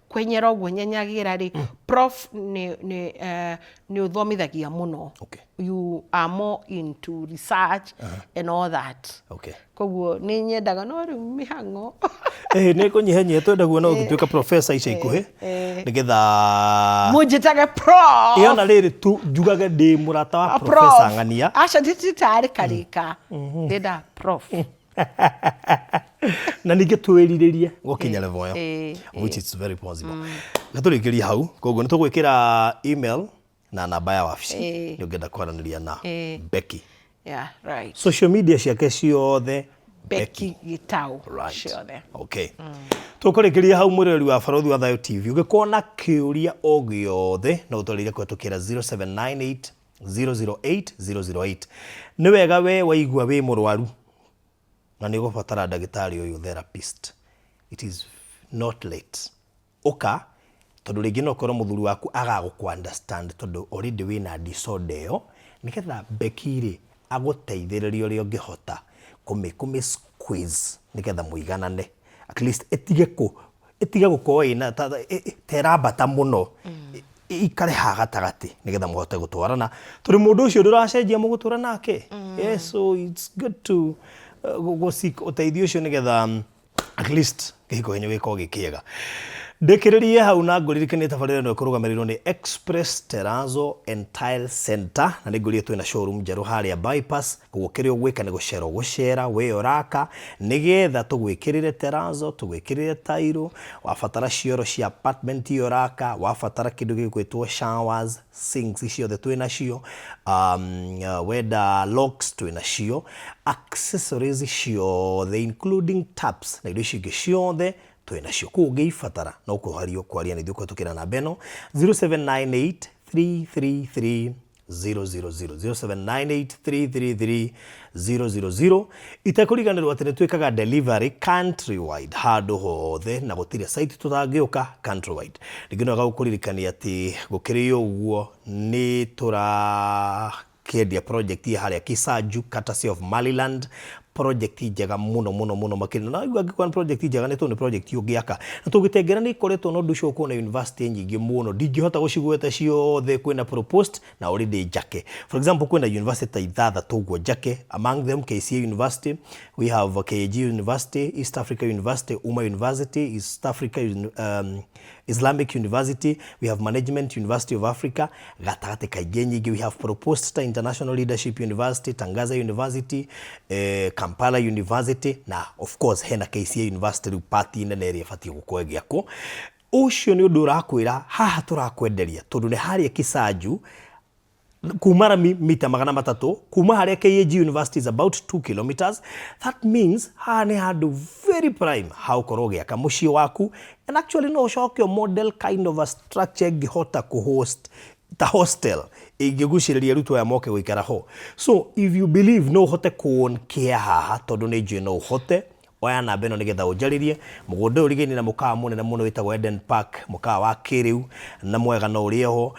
kwenyera ũguo nyenyagĩra rĩ prof nĩ ũthomithagia mũno. You are more into research and all that. Koguo nĩ nyendaga no rĩu mĩhang'o nĩ kũnyihanyiha twendaguo no ũgĩtuĩka professor ica ikuhĩ nĩgetha mũnjĩtage prof. Ona rĩrĩ tu njugage ndĩ mũrata wa professor Ng'ania. Aca nditarĩ karĩka ndĩnda prof. Na ningĩ twĩrirĩrie gũkinya level ĩyo, which is very possible. Gatũrĩkĩria hau, koguo nĩ tũgwĩkĩra email na namba ya wabici nĩ ũngĩenda kwaranĩria na Becky. Social media ciake ciothe Becky Gitau ciothe. Tũkũrĩkĩria hau mũrori wa Barũthi wa Thayũ TV. Ũngĩkorwo na kĩũria o gĩothe no ũtũrĩre kũhetũkĩra 0798 008 008. Nĩ wega we waigua wĩ mũrwaru na nĩ ũgũbatara ndagĩtarĩ ũyũ therapist. It is not late. Ũka tondũ rĩngĩ no ũkorwo mũthuri waku agagũkũ understand tondũ already wĩna disorder ĩyo, nĩgetha Becky rĩ agũteithĩrĩria ũrĩa ũngĩhota kũmĩ squeeze nĩgetha mũiganane. At least ĩtige gũkorwo ĩna terambata mũno, ikare haha gatagatĩ nĩgetha mũhote gũtwarana tondũ mũndũ ũcio ndũracenjia mũgũtũra nake. Yes, so it's good to go seek ũteithio ũcio nĩgetha at least kĩhiko gĩkĩ gĩkorwo gĩkĩega. Ndĩkĩrĩrie hau na ngũririkanie tabarĩra ĩno ĩkũrũgamĩrĩirwo nĩ Express Terrazzo and Tile Center na nĩ ngũrie twĩna showroom njerũ harĩa bypass. Koguo kĩrĩa ũgwĩka nĩ gũcera we ũraka nĩgetha tũgwĩkĩrĩre terrazzo, tũgwĩkĩrĩre tairo. Wabatara cioro cia apartment iyo ũraka, wabatara kĩndũ gĩgwĩtwo showers, sinks ciothe twĩna cio, wenda locks twĩna cio, accessories ciothe including taps na indo icio ingĩ ciothe twĩna cio. Kũguo ũngĩibatara no kũhario kwaria na ithuĩ kũhetũkĩra namba ĩno 0798 333 000 0798 333 000. Itekũriganĩrwo atĩ nĩ twĩkaga delivery countrywide handũ hothe na gũtirĩ site tũtangĩũka countrywide. Rĩngĩ no gagũkũririkania atĩ gũkĩrĩ ũguo nĩ tũrakĩendia project ya harĩa Kisaju courtesy of Maliland. Project njega mũno makĩria na angĩkorwo project njega nĩ tondũ nĩ project ũngĩaka na tũgĩtengera nĩ ikoretwo no ndũcio kuo na university nyingĩ mũno ndingĩhota gũcigweta ciothe. Kwĩna proposed na already njake. For example, kwĩna university ithathatũ ũguo njake, among them KCA University, we have KAG University, East Africa University, Uma University, East Africa Islamic University, we have Management University of Africa, gatagatĩ kaingĩ nyingĩ. We have proposed International Leadership University, Tangaza University, Kampala University na of course hena KCA University rĩu party nene ĩrĩa ĩbatiĩ gũkorwo ĩgĩakwo. Ũcio nĩ ũndũ ũrakwĩra haha tũrakwenderia tondũ nĩ harĩa Kisaju kuma mita 300 kuma harĩa KAG University is about 2 kilometers. That means haha nĩ handũ very prime ha ũkorwo ũgĩaka mũciĩ waku, and actually no ũcoke model kind of a structure ĩngĩhota kũhost ta hostel ingĩgucĩrĩria arutwo aya moke gũikara ho. So if you believe no ũhote kuon kia haha tondũ nĩ njũĩ no ũhote, oya namba ĩno nĩgetha ũnjarĩrie. Mũgũnda ũyũ ũrigainie na mũkawa mũnene mũno wĩtagwo Eden Park, mũkawa wa kĩrĩu na mwega no ũrĩ ho.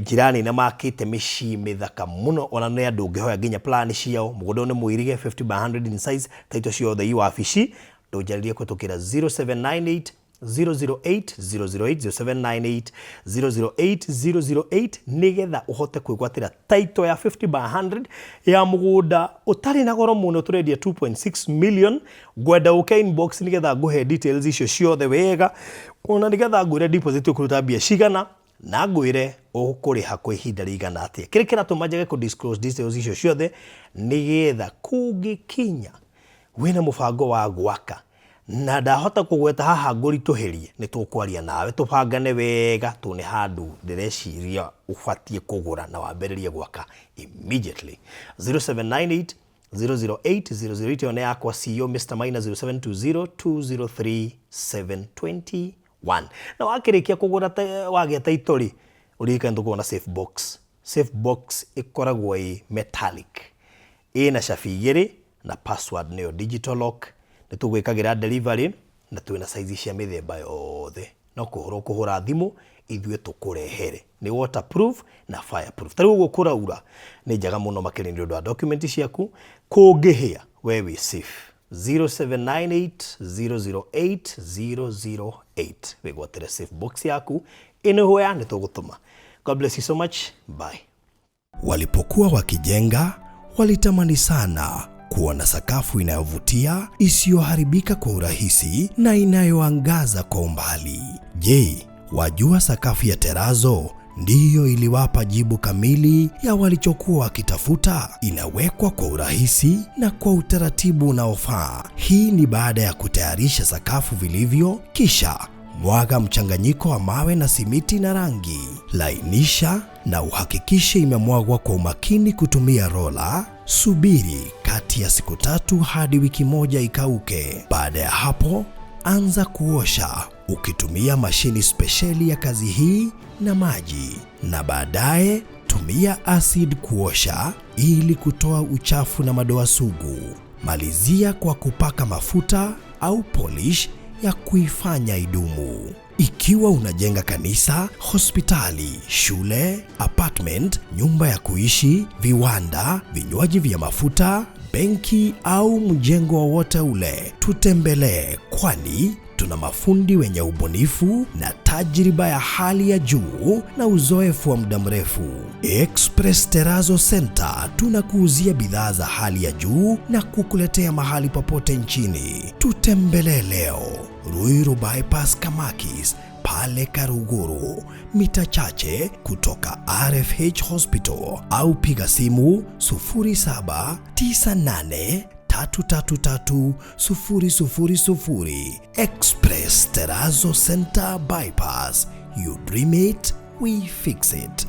Njirani nĩ makĩte mĩciĩ mĩthaka mũno ona nĩ andũ ũngĩhoya nginya plan ciao. Mũgũnda ũyũ nĩ mũirige 50 by 100 in size. Taito ciothe i wabici ndũnjarĩrie kũhetũkĩra 0798 008 008 0798 008 008 nĩgetha ũhote kwĩgwatĩra taito ya 50 by 100 ya mũgũnda ũtarĩ na goro mũno. Tũrendia 2.6 million. Ngwenda ũke inbox nĩgetha ngũhe details icio ciothe wega, ona nĩgetha ngwĩre deposit ũkũruta mbia cigana na ngwĩre ũkũrĩha kwa ihinda rĩigana atĩa. Kĩrĩa kĩratũma njage kũ-disclose details icio ciothe nĩgetha kũngĩkinya wĩna mũbango wa gwaka na ndahota kũgweta haha ngũritũhĩrie nĩ tũkwaria nawe tũbangane wega tuone handũ ndĩreciria ũbatiĩ kũgũra na wambĩrĩrie gwaka immediately. 0798 008 008 one yakwa CEO Mr. Maina 0720 203 721. Na wakĩrĩkia kũgũra wagĩa taito rĩ ũririkane tũkorwo na safe box. Safe box ĩkoragwo ĩ metallic, ĩna cabi igĩrĩ na password nĩyo digital lock. Nĩ tũgwĩkagĩra delivery na twina size cia mithemba yothe no kuhura thimu ithue tukurehere ni waterproof na fireproof. Tari uguo kuraura ni njaga muno makiri ni undu wa document ciaku kungihia we wi safe. 0798008008 wigwatire safe box yaku inohoya ni tugutuma. God bless you so much. Bye. Walipokuwa wakijenga, walitamani sana kuona sakafu inayovutia, isiyoharibika kwa urahisi na inayoangaza kwa umbali. Je, wajua sakafu ya Terazo ndiyo iliwapa jibu kamili ya walichokuwa wakitafuta? Inawekwa kwa urahisi na kwa utaratibu unaofaa. Hii ni baada ya kutayarisha sakafu vilivyo, kisha mwaga mchanganyiko wa mawe na simiti na rangi. Lainisha na uhakikishe imemwagwa kwa umakini kutumia rola. Subiri kati ya siku 3 hadi wiki 1 ikauke. Baada ya hapo, anza kuosha ukitumia mashini spesheli ya kazi hii na maji, na baadaye tumia acid kuosha ili kutoa uchafu na madoa sugu. Malizia kwa kupaka mafuta au polish ya kuifanya idumu. Ikiwa unajenga kanisa, hospitali, shule, apartment, nyumba ya kuishi, viwanda, vinywaji vya mafuta, benki au mjengo wowote ule, tutembelee, kwani tuna mafundi wenye ubunifu na tajriba ya hali ya juu na uzoefu wa muda mrefu. Express Terazo Center tunakuuzia bidhaa za hali ya juu na kukuletea mahali popote nchini. Tutembelee leo, Ruiru Bypass Kamakis, pale Karuguru, mita chache kutoka RFH Hospital, au piga simu 0798333000. Express Terazo Center Bypass. You dream it, we fix it.